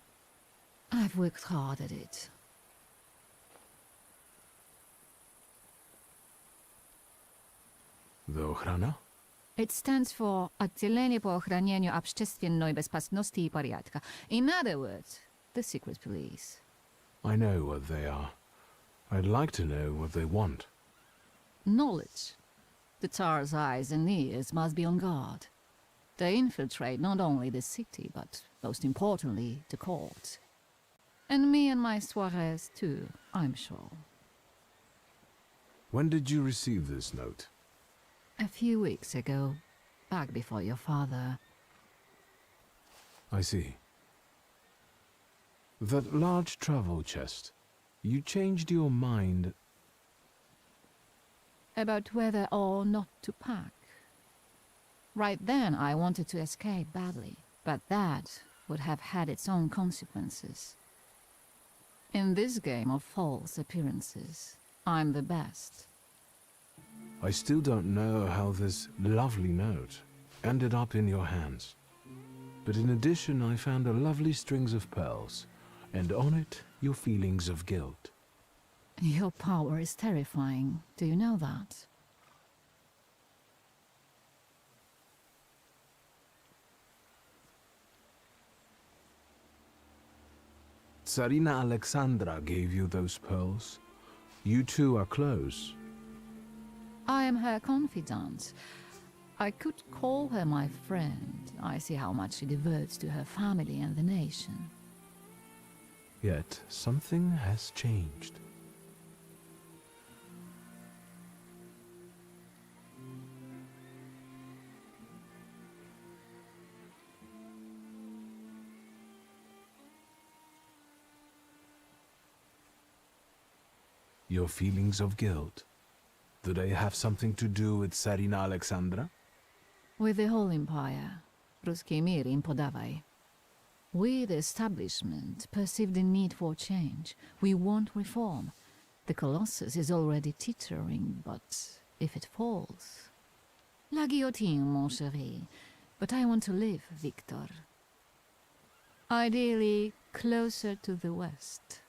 I've worked hard at it.
The Ochrana?
It stands for Отделение по охранению общественной безопасности и порядка. In other words, the secret police.
I know what they are. I'd like to know what they want.
Knowledge. The Tsar's eyes and ears must be on guard. They infiltrate not only the city, but most importantly, the court. And me and my soirees too, I'm sure.
When did you receive this note?
A few weeks ago, back before your father.
I see. That large travel chest. You changed your mind.
About whether or not to pack. Right then I wanted to escape badly, but that would have had its own consequences. In this game of false appearances, I'm the best.
I still don't know how this lovely note ended up in your hands. But in addition, I found a lovely strings of pearls, and on it, your feelings of guilt.
Your power is terrifying. Do you know that?
Tsarina Alexandra gave you those pearls. You two are close.
I am her confidant. I could call her my friend. I see how much she devotes to her family and the nation.
Yet something has changed. Your feelings of guilt, do they have something to do with Tsarina Alexandra?
With the whole empire, Ruski mir im podawaj. We, the establishment, perceive the need for change. We want reform. The Colossus is already teetering, but if it falls... La guillotine, mon chéri. But I want to live, Victor. Ideally, closer to the west.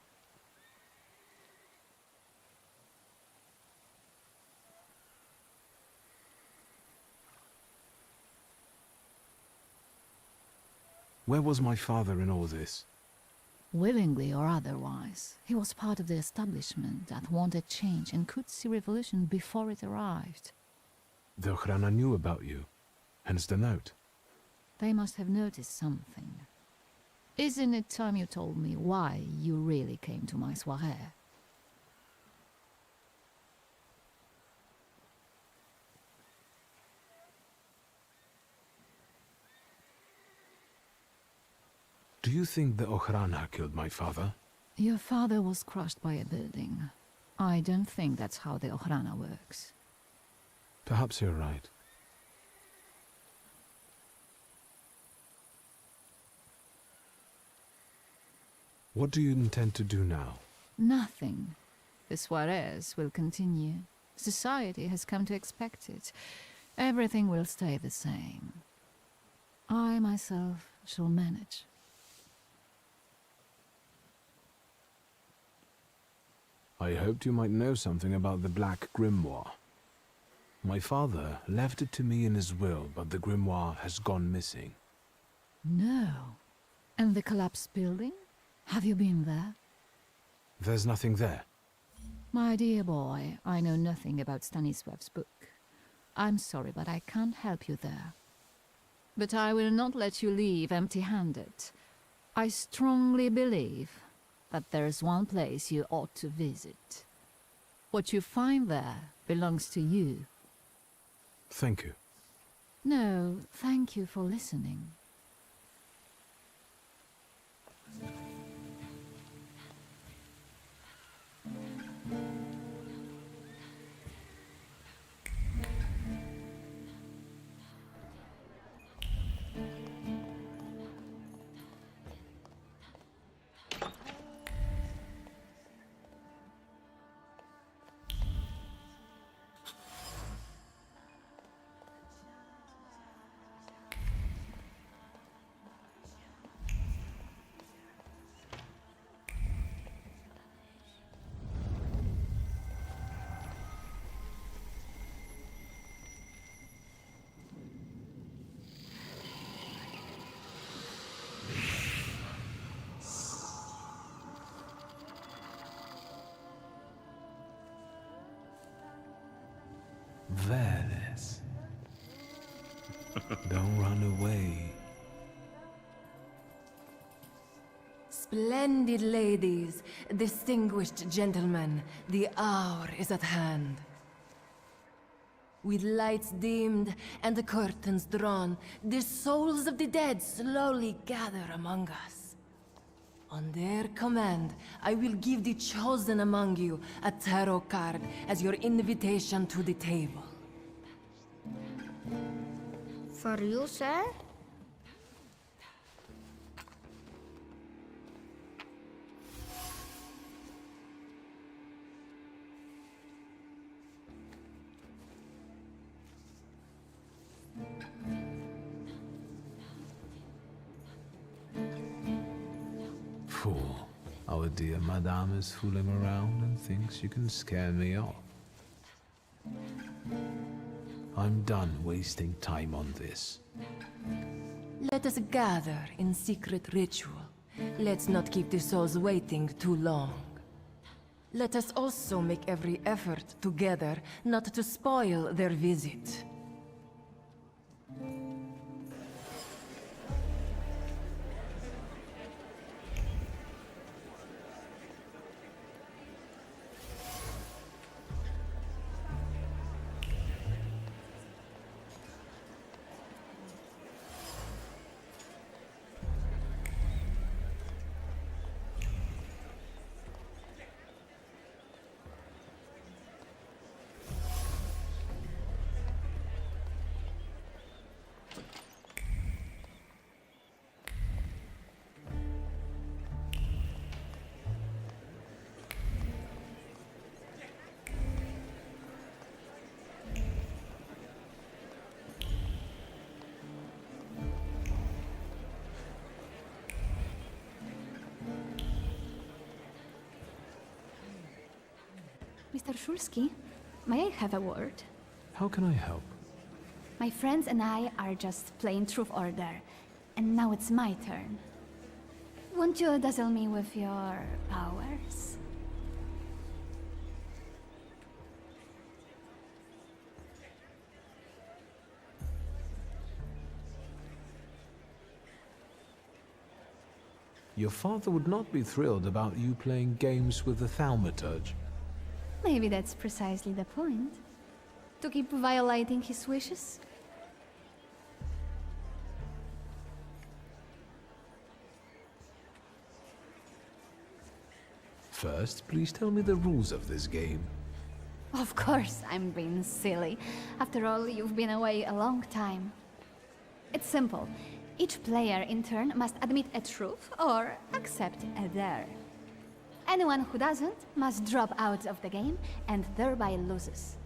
Where was my father in all this?
Willingly or otherwise, he was part of the establishment that wanted change and could see revolution before it arrived.
The Ochrana knew about you, hence the note.
They must have noticed something. Isn't it time you told me why you really came to my soirée?
Do you think the Ochrana killed my father?
Your father was crushed by a building. I don't think that's how the Ochrana works.
Perhaps you're right. What do you intend to do now?
Nothing. The soirées will continue. Society has come to expect it. Everything will stay the same. I myself shall manage.
I hoped you might know something about the Black Grimoire. My father left it to me in his will, but the grimoire has gone missing.
No. And the collapsed building? Have you been there?
There's nothing there.
My dear boy, I know nothing about Stanisław's book. I'm sorry, but I can't help you there. But I will not let you leave empty-handed. I strongly believe that there's one place you ought to visit. What you find there belongs to you.
Thank you.
No, thank you for listening.
Veles. Don't run away.
Splendid ladies, distinguished gentlemen, the hour is at hand. With lights dimmed and the curtains drawn, the souls of the dead slowly gather among us. On their command, I will give the chosen among you a tarot card as your invitation to the table.
For you, sir?
Fool. Our dear madame is fooling around and thinks you can scare me off. I'm done wasting time on this.
Let us gather in secret ritual. Let's not keep the souls waiting too long. Let us also make every effort together not to spoil their visit.
Mr. Shulsky, may I have a word?
How can I help?
My friends and I are just playing Truth Order, and now it's my turn. Won't you dazzle me with your powers?
Your father would not be thrilled about you playing games with the Thaumaturge.
Maybe that's precisely the point. To keep violating his wishes?
First, please tell me the rules of this game.
Of course, I'm being silly. After all, you've been away a long time. It's simple. Each player in turn must admit a truth or accept a dare. Anyone who doesn't must drop out of the game and thereby loses.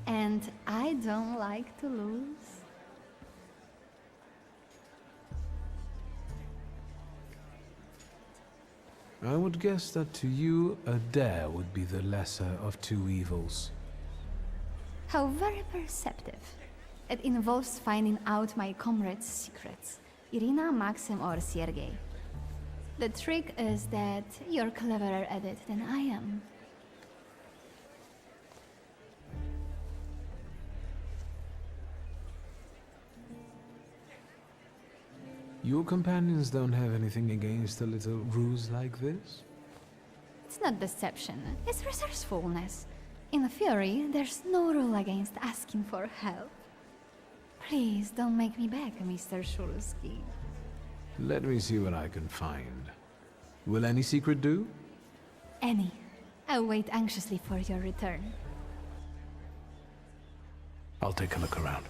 And I don't like to lose.
I would guess that to you, a dare would be the lesser of two evils.
How very perceptive. It involves finding out my comrades' secrets. Irina, Maxim, or Sergei. The trick is that you're cleverer at it than I am.
Your companions don't have anything against a little ruse like this?
It's not deception, it's resourcefulness. In theory, there's no rule against asking for help. Please don't make me beg, Mr. Shulsky.
Let me see what I can find. Will any secret do?
Any. I'll wait anxiously for your return.
I'll take a look around.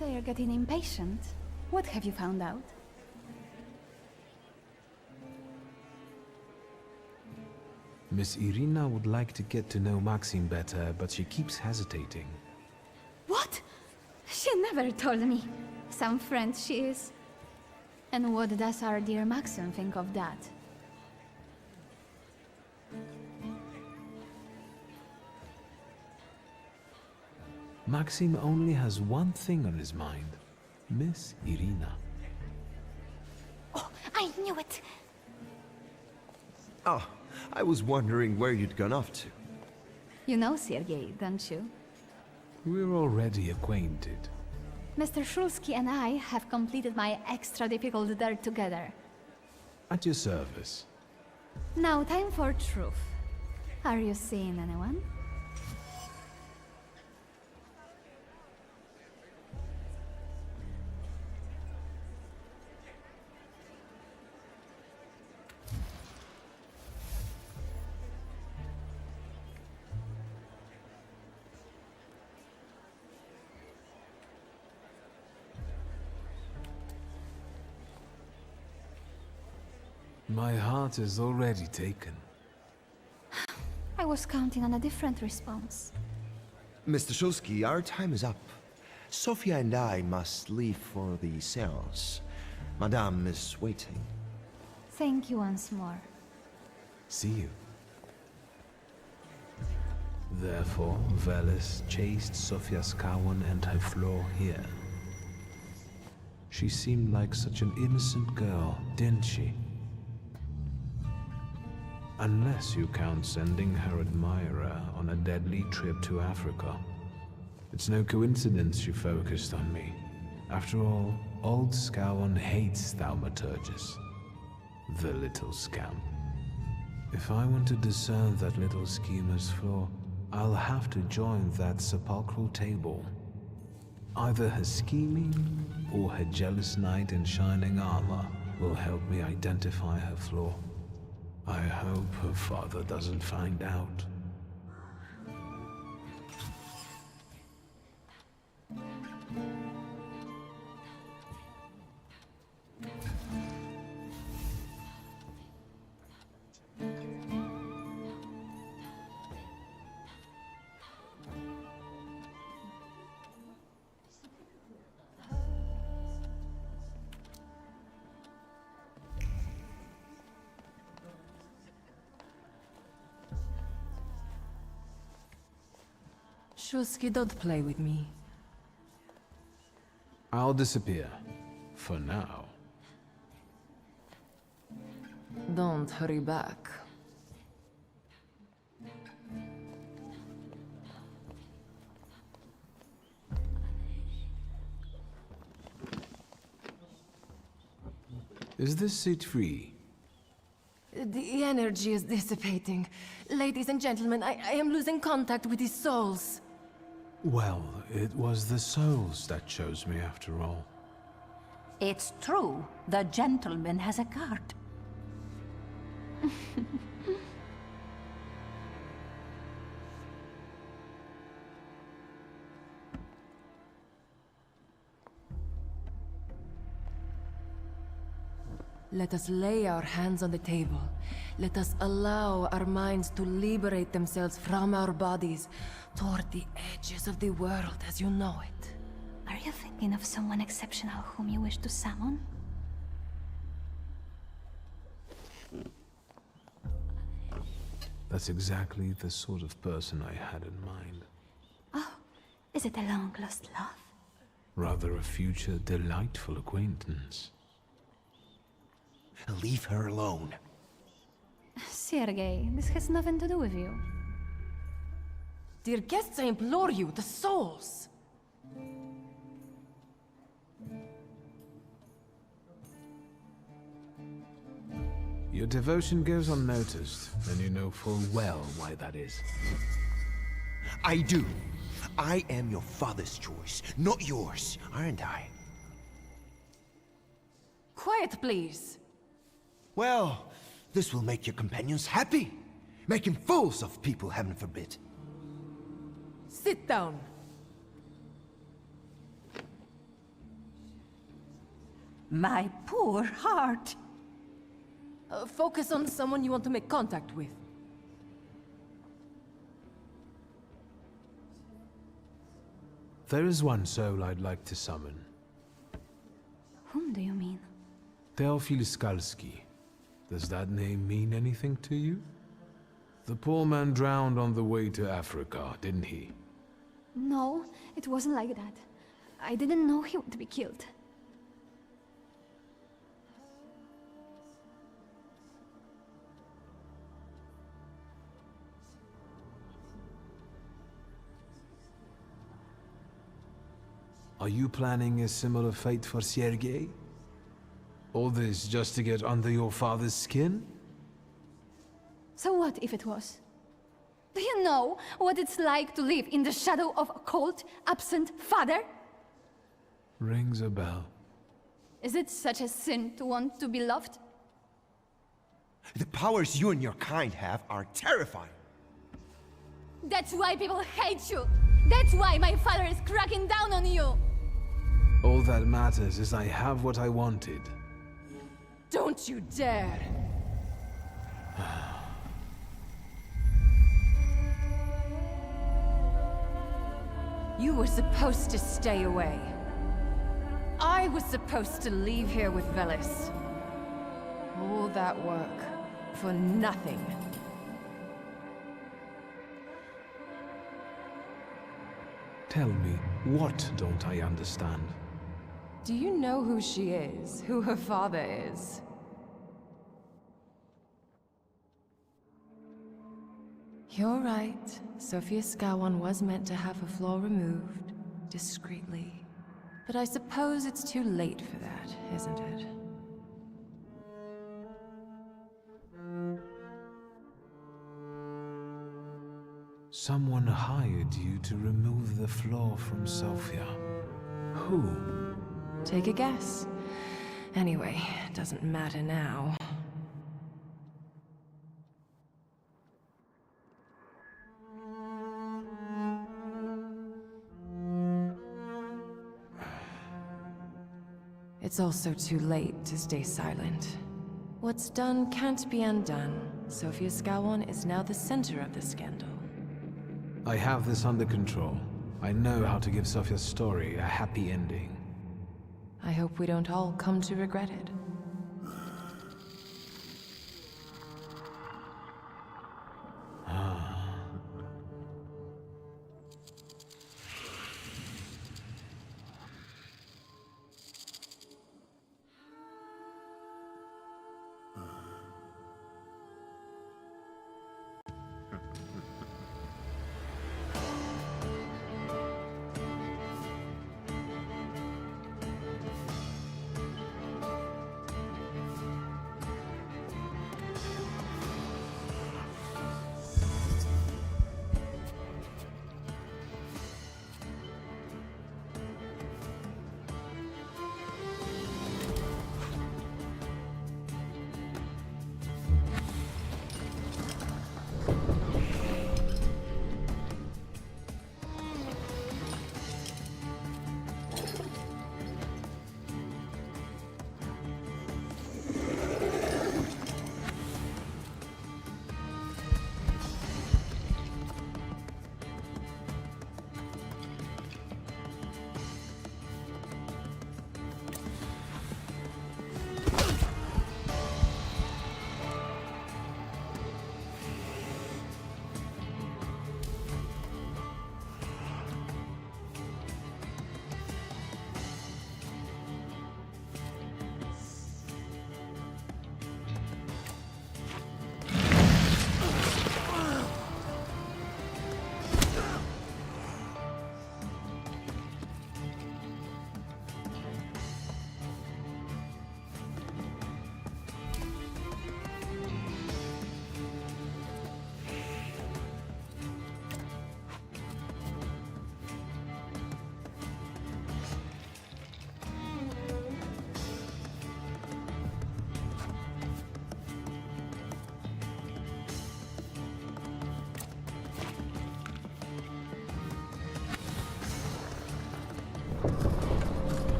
They're getting impatient. What have you found out?
Miss Irina would like to get to know Maxim better, but she keeps hesitating.
What? She never told me. Some friend she is. And what does our dear Maxim think of that?
Maxim only has one thing on his mind. Miss Irina.
Oh, I knew it!
Oh, I was wondering where you'd gone off to.
You know Sergei, don't you?
We're already acquainted.
Mr. Shulsky and I have completed my extra difficult dirt together.
At your service.
Now time for truth. Are you seeing anyone?
My heart is already taken.
I was counting on a different response.
Mr. Shulsky, our time is up. Sophia and I must leave for the seance. Madame is waiting.
Thank you once more.
See you. Therefore, Veles chased Sofia Skawan and her floor here. She seemed like such an innocent girl, didn't she? Unless you count sending her admirer on a deadly trip to Africa. It's no coincidence she focused on me. After all, old Skawan hates Thaumaturges. The little scamp. If I want to discern that little schemer's flaw, I'll have to join that sepulchral table. Either her scheming or her jealous knight in shining armor will help me identify her flaw. I hope her father doesn't find out.
Shulsky, don't play with me.
I'll disappear. For now.
Don't hurry back.
Is this seat free?
The energy is dissipating. Ladies and gentlemen, I am losing contact with these souls.
Well, it was the souls that chose me after all.
It's true. The gentleman has a card.
Let us lay our hands on the table. Let us allow our minds to liberate themselves from our bodies toward the edges of the world as you know it.
Are you thinking of someone exceptional whom you wish to summon?
That's exactly the sort of person I had in mind.
Oh, is it a long-lost love?
Rather a future delightful acquaintance.
Leave her alone.
Sergei, this has nothing to do with you.
Dear guests, I implore you, the souls!
Your devotion goes unnoticed, and you know full well why that is.
I do. I am your father's choice, not yours, aren't I?
Quiet, please.
Well, this will make your companions happy. Making fools of people, heaven forbid.
Sit down.
My poor heart.
Focus on someone you want to make contact with.
There is one soul I'd like to summon.
Whom do you mean?
Teofil Skalski. Does that name mean anything to you? The poor man drowned on the way to Africa, didn't he?
No, it wasn't like that. I didn't know he would be killed.
Are you planning a similar fate for Sergei? All this just to get under your father's skin?
So what if it was? Do you know what it's like to live in the shadow of a cold, absent father?
Rings a bell.
Is it such a sin to want to be loved?
The powers you and your kind have are terrifying.
That's why people hate you! That's why my father is cracking down on you!
All that matters is I have what I wanted.
Don't you dare! You were supposed to stay away. I was supposed to leave here with Velis. All that work for nothing.
Tell me, what don't I understand?
Do you know who she is? Who her father is? You're right. Sophia Skawan was meant to have her flaw removed, discreetly. But I suppose it's too late for that, isn't it?
Someone hired you to remove the flaw from Sophia. Who?
Take a guess. Anyway, it doesn't matter now. It's also too late to stay silent. What's done can't be undone. Sophia Skawan is now the center of the scandal.
I have this under control. I know how to give Sophia's story a happy ending.
I hope we don't all come to regret it.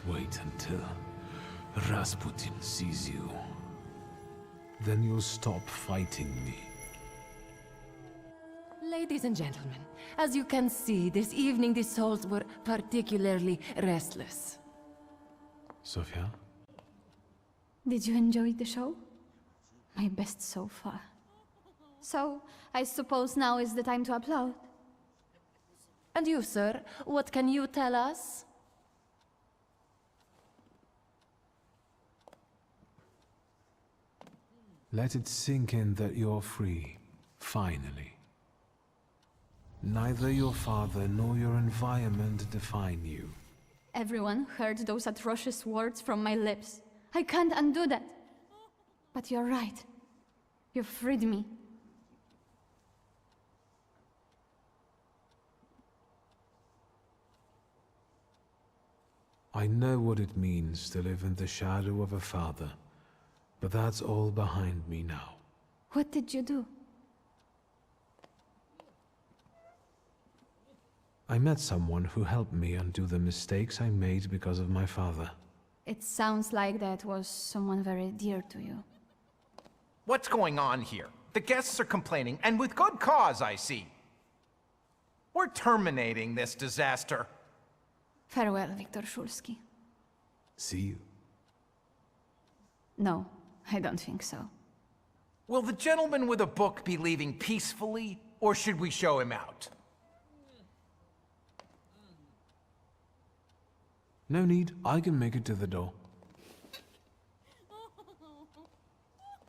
Just wait until Rasputin sees you. Then you'll stop fighting me.
Ladies and gentlemen, as you can see, this evening the souls were particularly restless.
Sofia?
Did you enjoy the show? My best so far. So, I suppose now is the time to applaud.
And you, sir, what can you tell us?
Let it sink in that you're free, finally. Neither your father nor your environment define you.
Everyone heard those atrocious words from my lips. I can't undo that. But you're right. You freed me.
I know what it means to live in the shadow of a father, but that's all behind me now.
What did you do?
I met someone who helped me undo the mistakes I made because of my father.
It sounds like that was someone very dear to you.
What's going on here? The guests are complaining, and with good cause, I see. We're terminating this disaster.
Farewell, Viktor Szulski.
See you.
No, I don't think so.
Will the gentleman with a book be leaving peacefully, or should we show him out?
No need, I can make it to the door.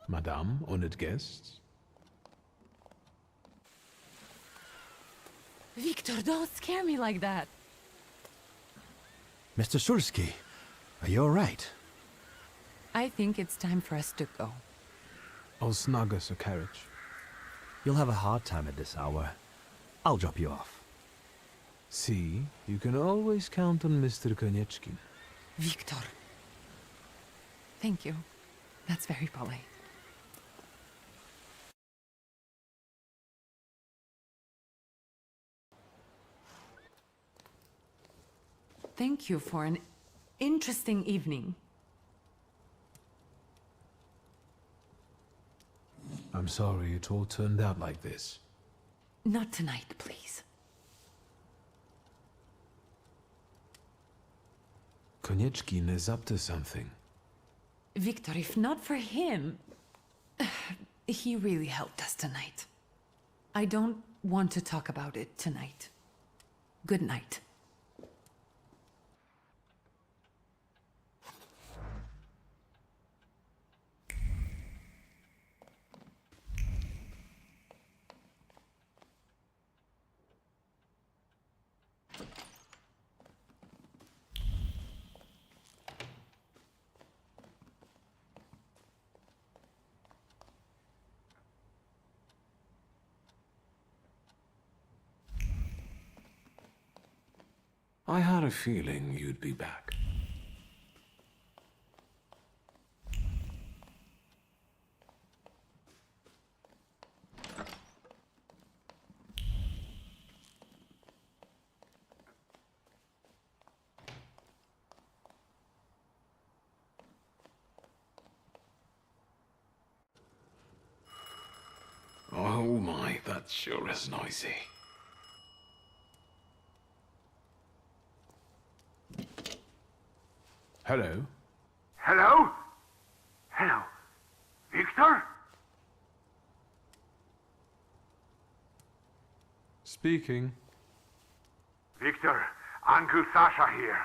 Madame, honored guests.
Victor, don't scare me like that.
Mr. Szulski, are you all right?
I think it's time for us to go.
I'll snug us a carriage.
You'll have a hard time at this hour. I'll drop you off.
See, you can always count on Mr. Konieczkin.
Victor. Thank you. That's very polite. Thank you for an interesting evening.
I'm sorry it all turned out like this.
Not tonight, please.
Konieczkin is up to something.
Victor, if not for him, he really helped us tonight. I don't want to talk about it tonight. Good night.
I had a feeling you'd be back. Oh my, that sure is noisy. Hello?
Hello? Hello? Victor?
Speaking.
Victor, Uncle Sasha here.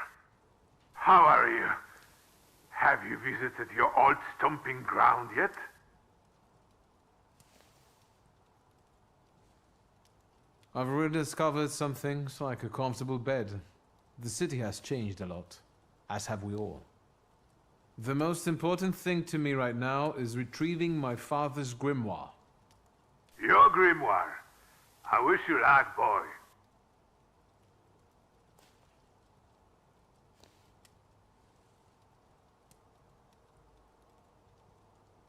How are you? Have you visited your old stomping ground yet?
I've rediscovered some things like a comfortable bed. The city has changed a lot, as have we all. The most important thing to me right now is retrieving my father's grimoire.
Your grimoire. I wish you luck, boy.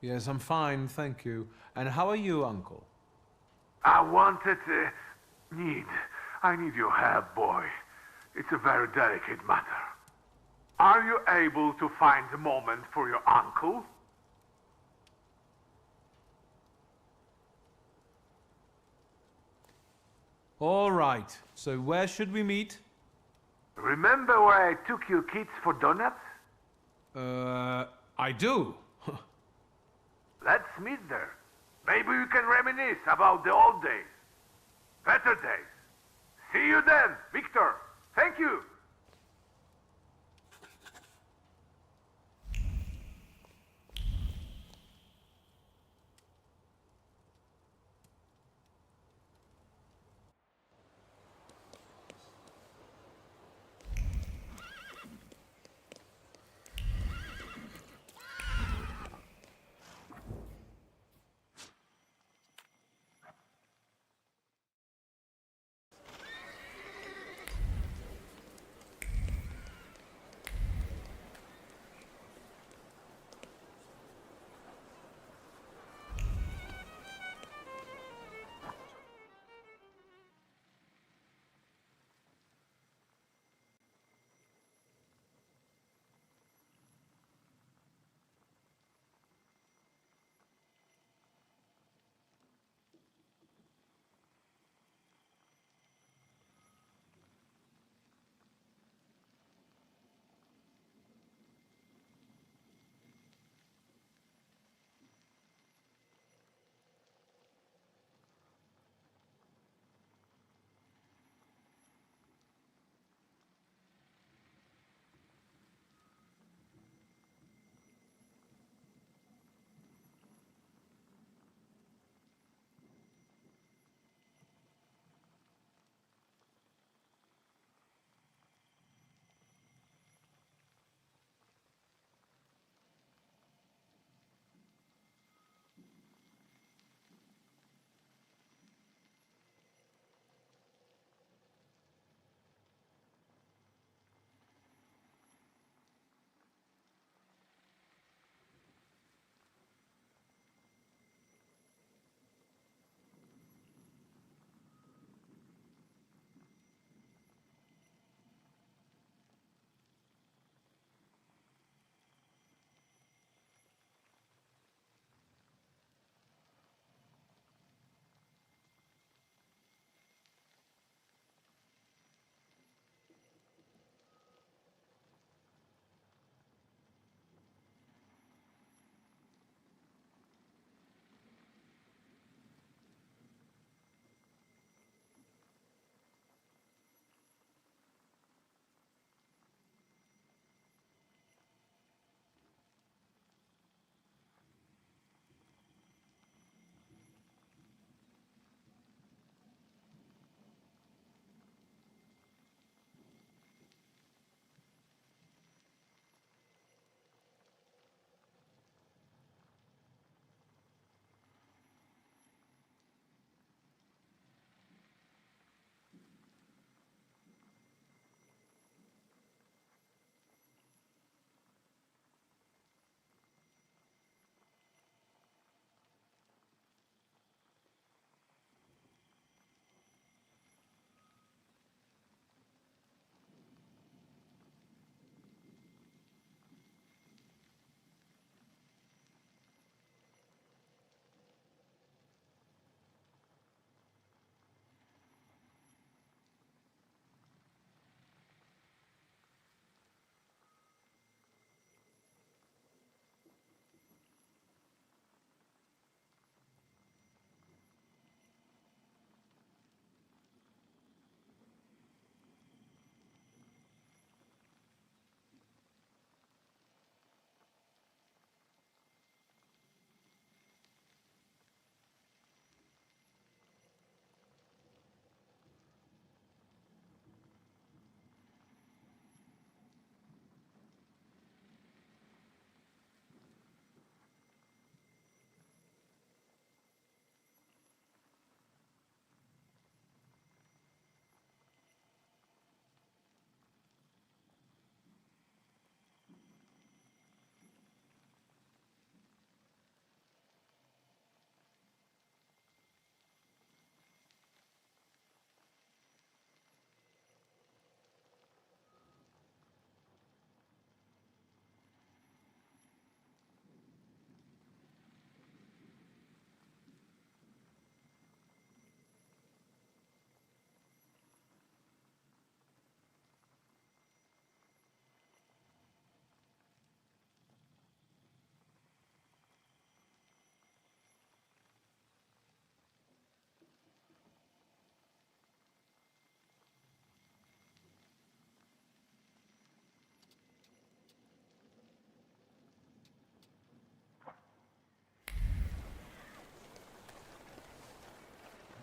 Yes, I'm fine, thank you. And how are you, Uncle?
I wanted I need your help, boy. It's a very delicate matter. Are you able to find a moment for your uncle?
All right, so where should we meet?
Remember where I took you kids for donuts?
I do.
Let's meet there. Maybe we can reminisce about the old days. Better days. See you then, Victor. Thank you.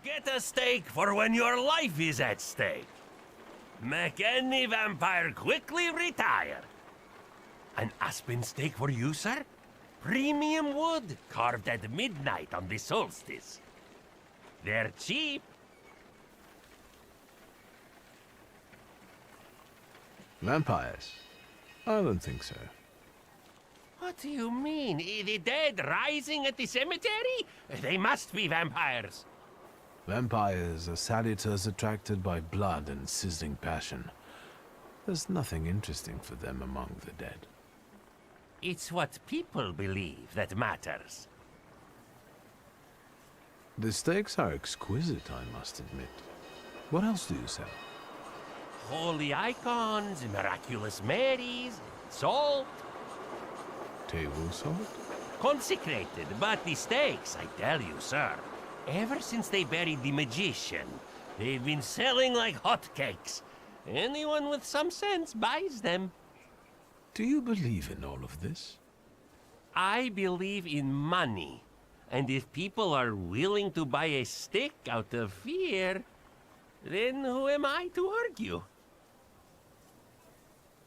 Get a steak for when your life is at stake. Make any vampire quickly retire. An aspen steak for you, sir? Premium wood, carved at midnight on the solstice. They're cheap.
Vampires? I don't think so.
What do you mean? The dead rising at the cemetery? They must be vampires.
Vampires are salutors attracted by blood and sizzling passion. There's nothing interesting for them among the dead.
It's what people believe that matters.
The steaks are exquisite, I must admit. What else do you sell?
Holy icons, miraculous Marys, salt.
Table salt?
Consecrated, but the steaks, I tell you, sir. Ever since they buried the magician, they've been selling like hotcakes. Anyone with some sense buys them.
Do you believe in all of this?
I believe in money. And if people are willing to buy a stick out of fear, then who am I to argue?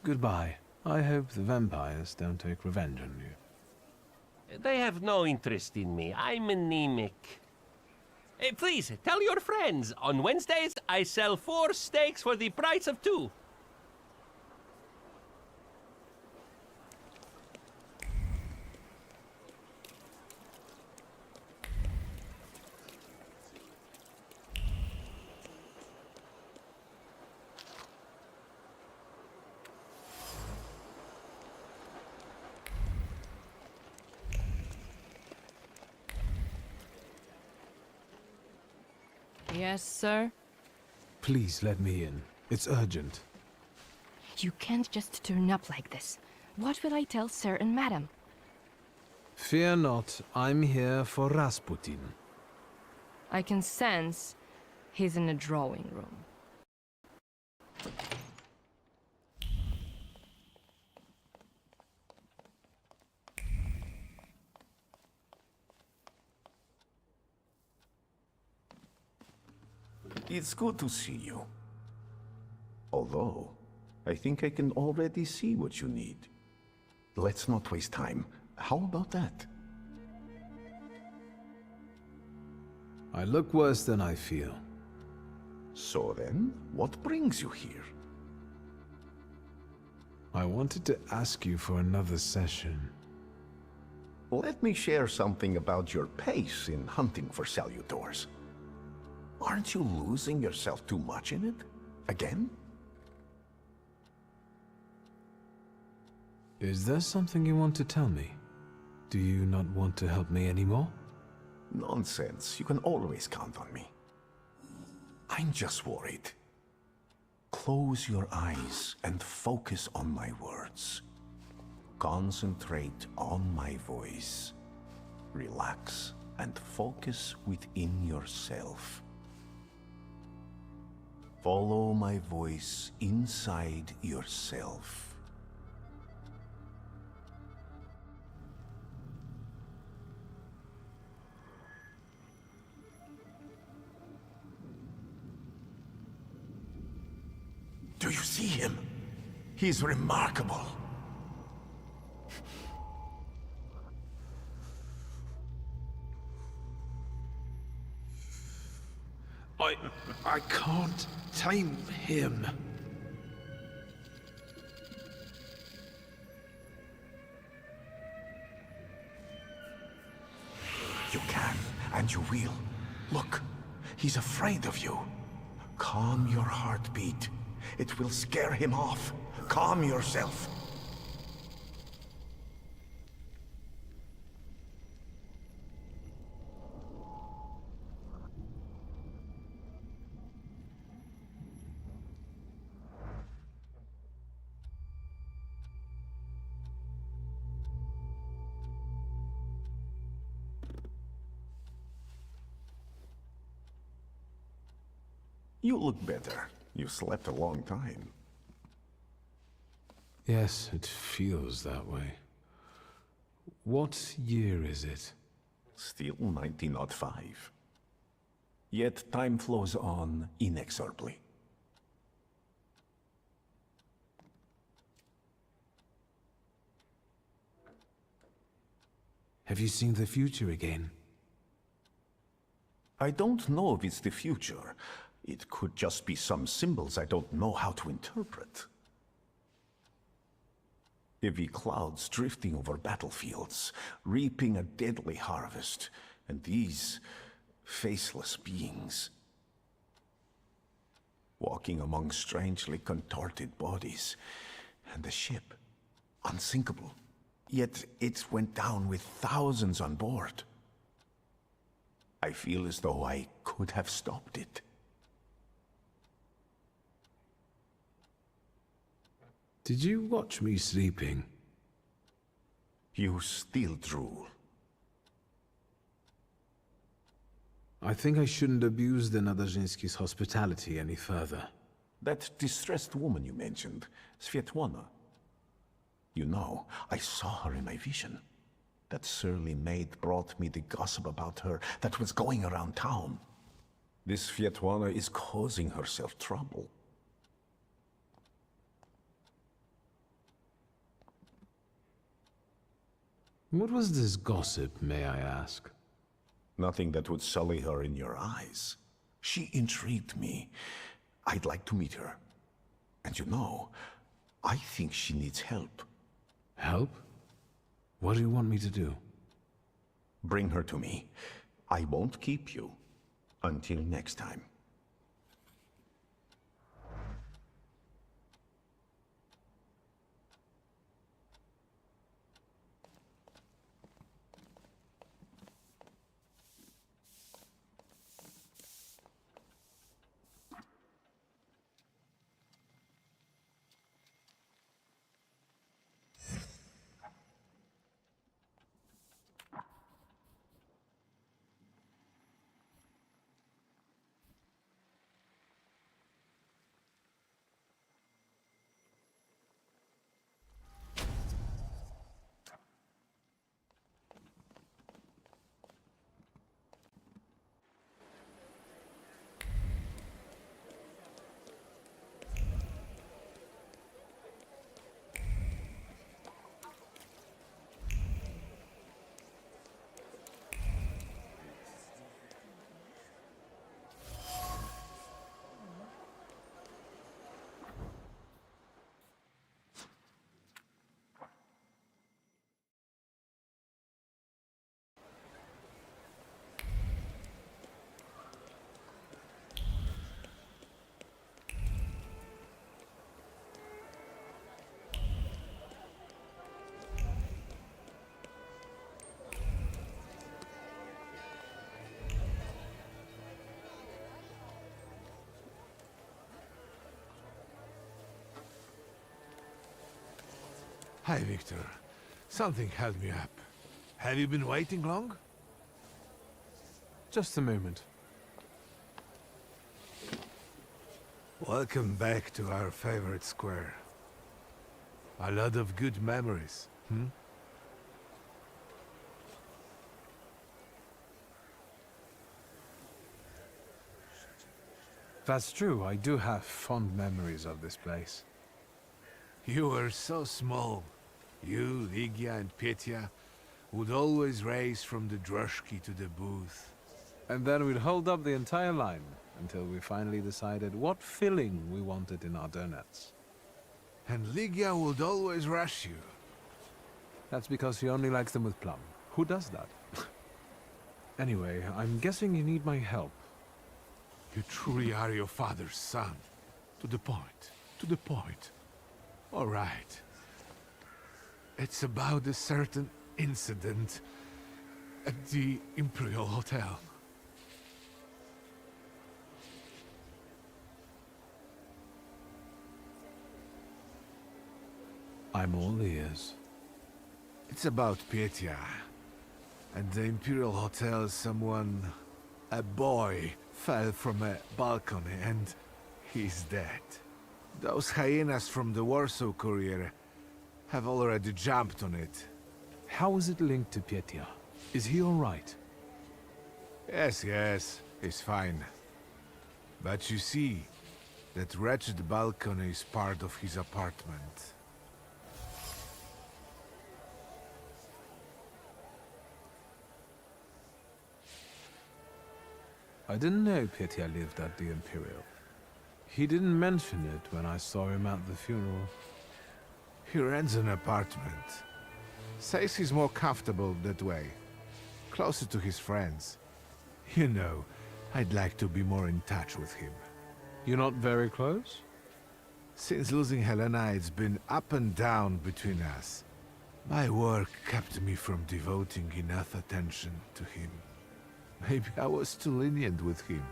Goodbye. I hope the vampires don't take revenge on you.
They have no interest in me. I'm anemic. Hey, please, tell your friends. On Wednesdays, I sell 4 steaks for the price of 2.
Yes, sir?
Please let me in. It's urgent.
You can't just turn up like this. What will I tell sir and madam?
Fear not. I'm here for Rasputin.
I can sense he's in the drawing room.
It's good to see you. Although, I think I can already see what you need. Let's not waste time. How about that?
I look worse than I feel.
So then, what brings you here?
I wanted to ask you for another session.
Let me share something about your pace in hunting for salutors. Aren't you losing yourself too much in it? Again?
Is there something you want to tell me? Do you not want to help me anymore?
Nonsense. You can always count on me. I'm just worried. Close your eyes and focus on my words. Concentrate on my voice. Relax and focus within yourself. Follow my voice inside yourself. Do you see him? He's remarkable.
I can't tame him.
You can, and you will. Look, he's afraid of you. Calm your heartbeat. It will scare him off. Calm yourself. You look better. You slept a long time.
Yes, it feels that way. What year is it?
Still 1905. Yet time flows on inexorably.
Have you seen the future again?
I don't know if it's the future. It could just be some symbols I don't know how to interpret. Heavy clouds drifting over battlefields, reaping a deadly harvest, and these faceless beings walking among strangely contorted bodies, and the ship, unsinkable. Yet it went down with thousands on board. I feel as though I could have stopped it.
Did you watch me sleeping?
You still drool.
I think I shouldn't abuse the Nadezhinsky's hospitality any further.
That distressed woman you mentioned, Svetlana. You know, I saw her in my vision. That surly maid brought me the gossip about her that was going around town. This Svetlana is causing herself trouble.
What was this gossip, may I ask?
Nothing that would sully her in your eyes. She intrigued me. I'd like to meet her. And you know, I think she needs help.
Help? What do you want me to do?
Bring her to me. I won't keep you. Until next time.
Hi, Victor. Something held me up. Have you been waiting long?
Just a moment.
Welcome back to our favorite square. A lot of good memories, hmm?
That's true, I do have fond memories of this place.
You were so small. You, Ligia, and Petya would always race from the droshky to the booth.
And then we'd hold up the entire line until we finally decided what filling we wanted in our donuts.
And Ligia would always rush you.
That's because she only likes them with plum. Who does that? Anyway, I'm guessing you need my help.
You truly are your father's son. To the point. To the point. All right. It's about a certain incident at the Imperial Hotel.
I'm all ears.
It's about Petya. At the Imperial Hotel, a boy, fell from a balcony and he's dead. Those hyenas from the Warsaw Courier have already jumped on it.
How is it linked to Petya? Is he all right?
Yes, yes. is fine. But you see, that wretched balcony is part of his apartment.
I didn't know Petya lived at the Imperial. He didn't mention it when I saw him at the funeral.
He rents an apartment. Says he's more comfortable that way. Closer to his friends. You know, I'd like to be more in touch with him.
You're not very close?
Since losing Helena, it's been up and down between us. My work kept me from devoting enough attention to him. Maybe I was too lenient with him.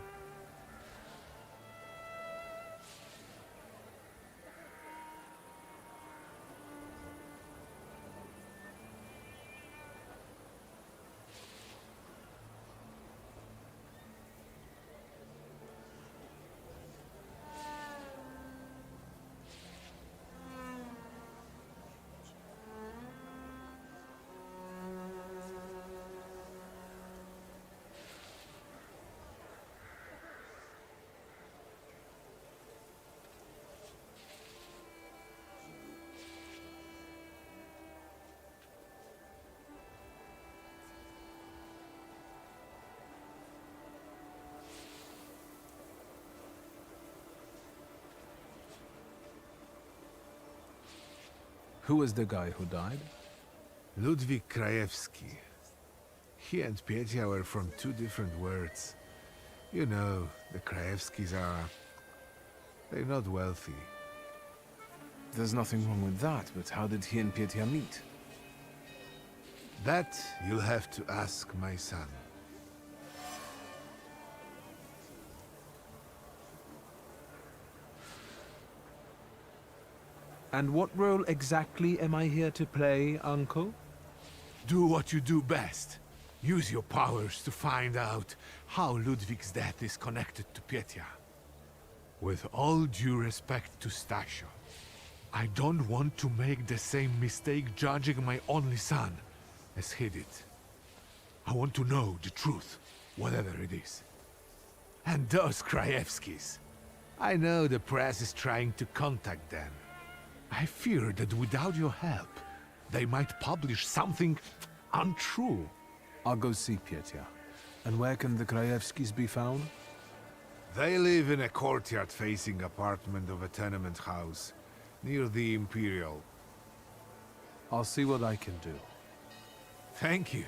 Who was the guy who died?
Ludwik Krajewski. He and Petya were from two different worlds. You know, the Krajewskis are... they're not wealthy.
There's nothing wrong with that, but how did he and Petya meet?
That you'll have to ask my son.
And what role exactly am I here to play, Uncle?
Do what you do best. Use your powers to find out how Ludwig's death is connected to Petya. With all due respect to Stasio, I don't want to make the same mistake judging my only son as he did. I want to know the truth, whatever it is. And those Krajewskis. I know the press is trying to contact them. I fear that without your help, they might publish something untrue.
I'll go see Petya. And where can the Krajewskis be found?
They live in a courtyard-facing apartment of a tenement house, near the Imperial.
I'll see what I can do.
Thank you.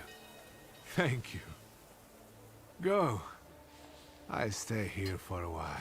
Thank you. Go. I'll stay here for a while.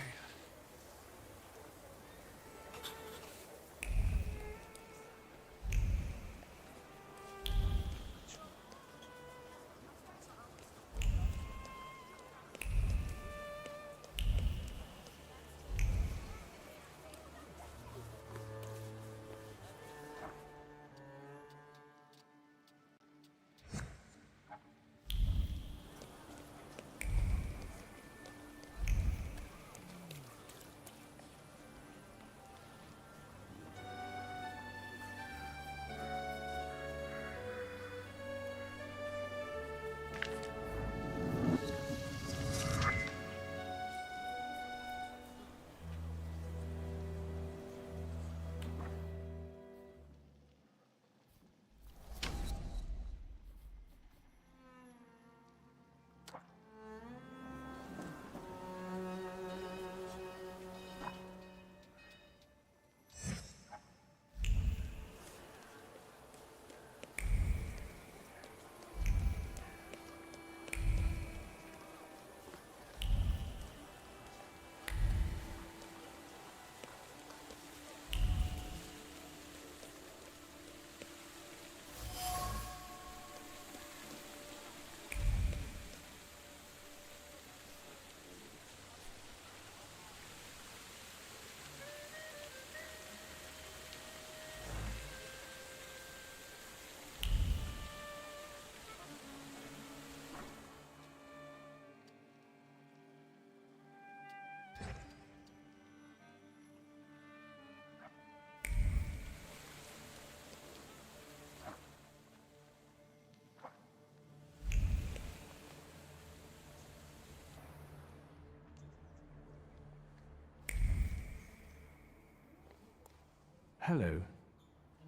Hello.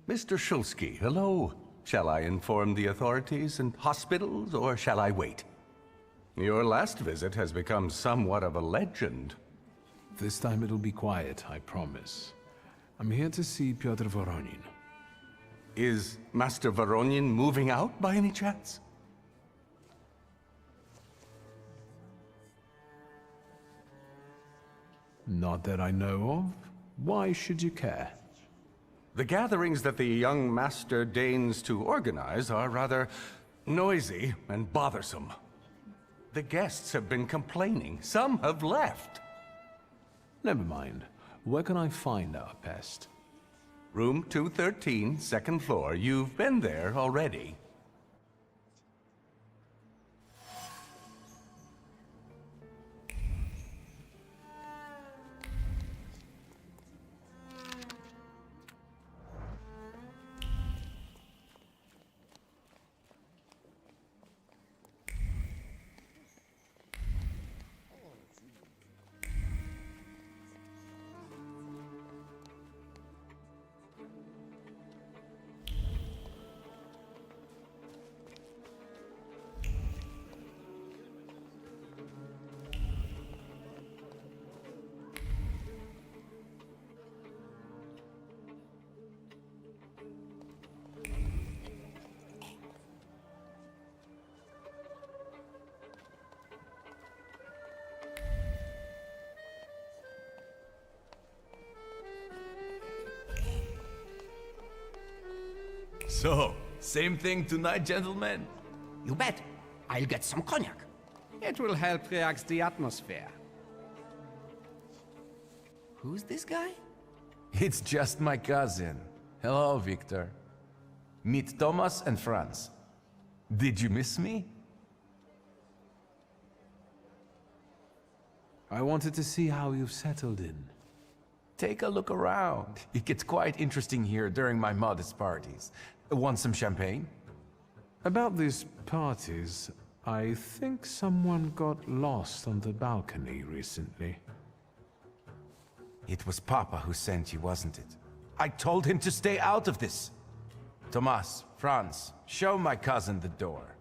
Mr. Shulsky, hello. Shall I inform the authorities and hospitals, or shall I wait? Your last visit has become somewhat of a legend.
This time it'll be quiet, I promise. I'm here to see Pyotr Voronin.
Is Master Voronin moving out by any chance?
Not that I know of. Why should you care?
The gatherings that the young master deigns to organize are rather noisy and bothersome. The guests have been complaining. Some have left.
Never mind. Where can I find our pest?
Room 213, second floor. You've been there already.
So, same thing tonight, gentlemen?
You bet. I'll get some cognac. It will help relax the atmosphere. Who's this guy?
It's just my cousin. Hello, Victor. Meet Thomas and Franz. Did you miss me?
I wanted to see how you've settled in.
Take a look around. It gets quite interesting here during my modest parties. Want some champagne?
About these parties, I think someone got lost on the balcony recently.
It was Papa who sent you, wasn't it? I told him to stay out of this. Tomas, Franz, show my cousin the door.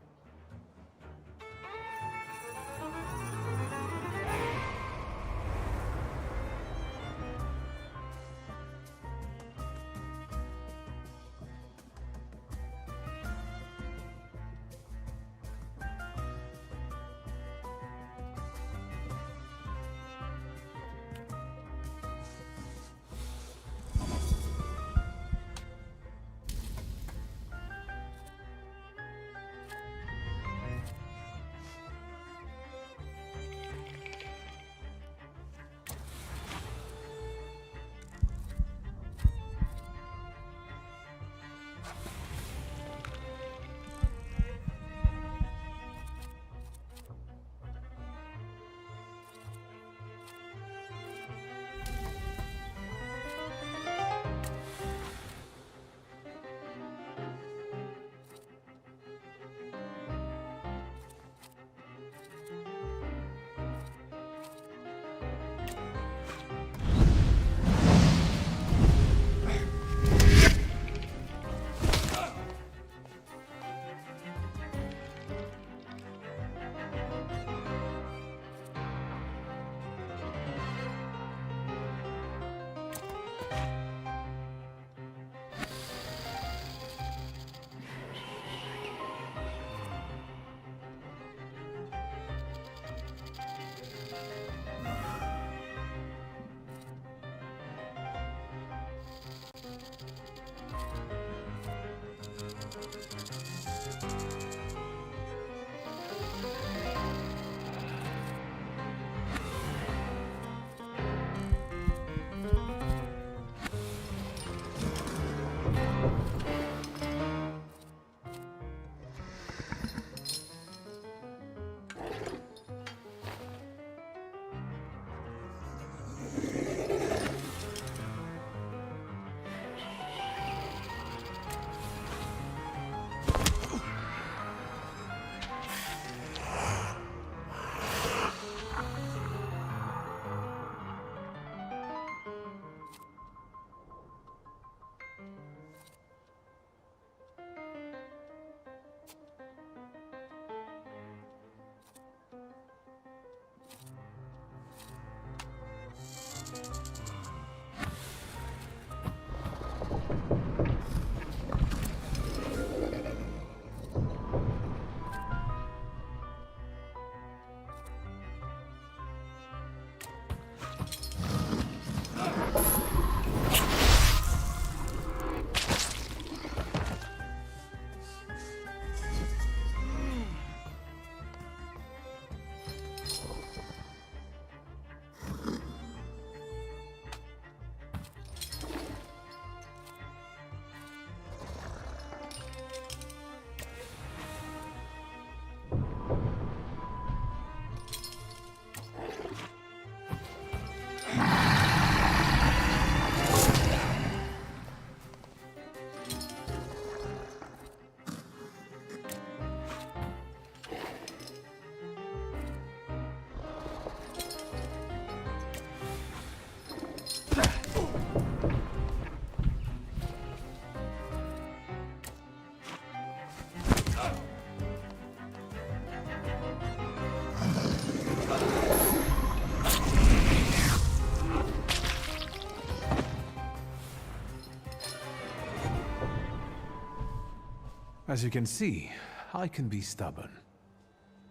As you can see, I can be stubborn.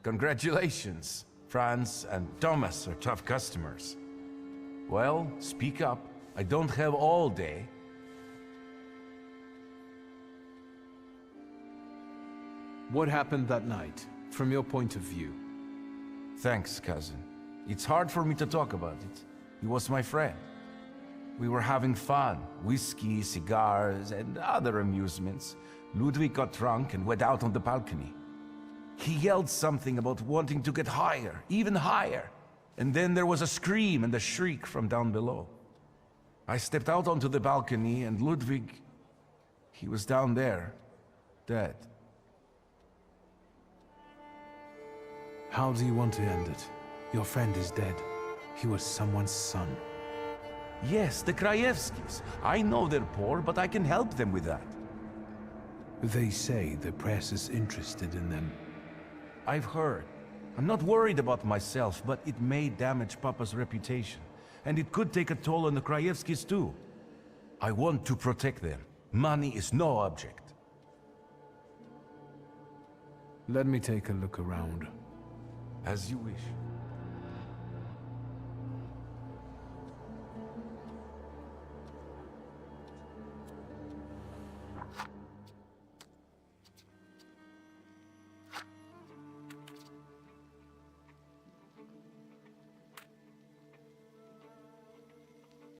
Congratulations. Franz and Thomas are tough customers. Well, speak up. I don't have all day.
What happened that night, from your point of view?
Thanks, cousin. It's hard for me to talk about it. He was my friend. We were having fun. Whiskey, cigars, and other amusements. Ludwig got drunk and went out on the balcony. He yelled something about wanting to get higher, even higher. And then there was a scream and a shriek from down below. I stepped out onto the balcony and Ludwig... he was down there, dead.
How do you want to end it? Your friend is dead. He was someone's son.
Yes, the Krajewskis. I know they're poor, but I can help them with that.
They say the press is interested in them.
I've heard. I'm not worried about myself, but it may damage Papa's reputation. And it could take a toll on the Krajewskis too. I want to protect them. Money is no object.
Let me take a look around.
As you wish.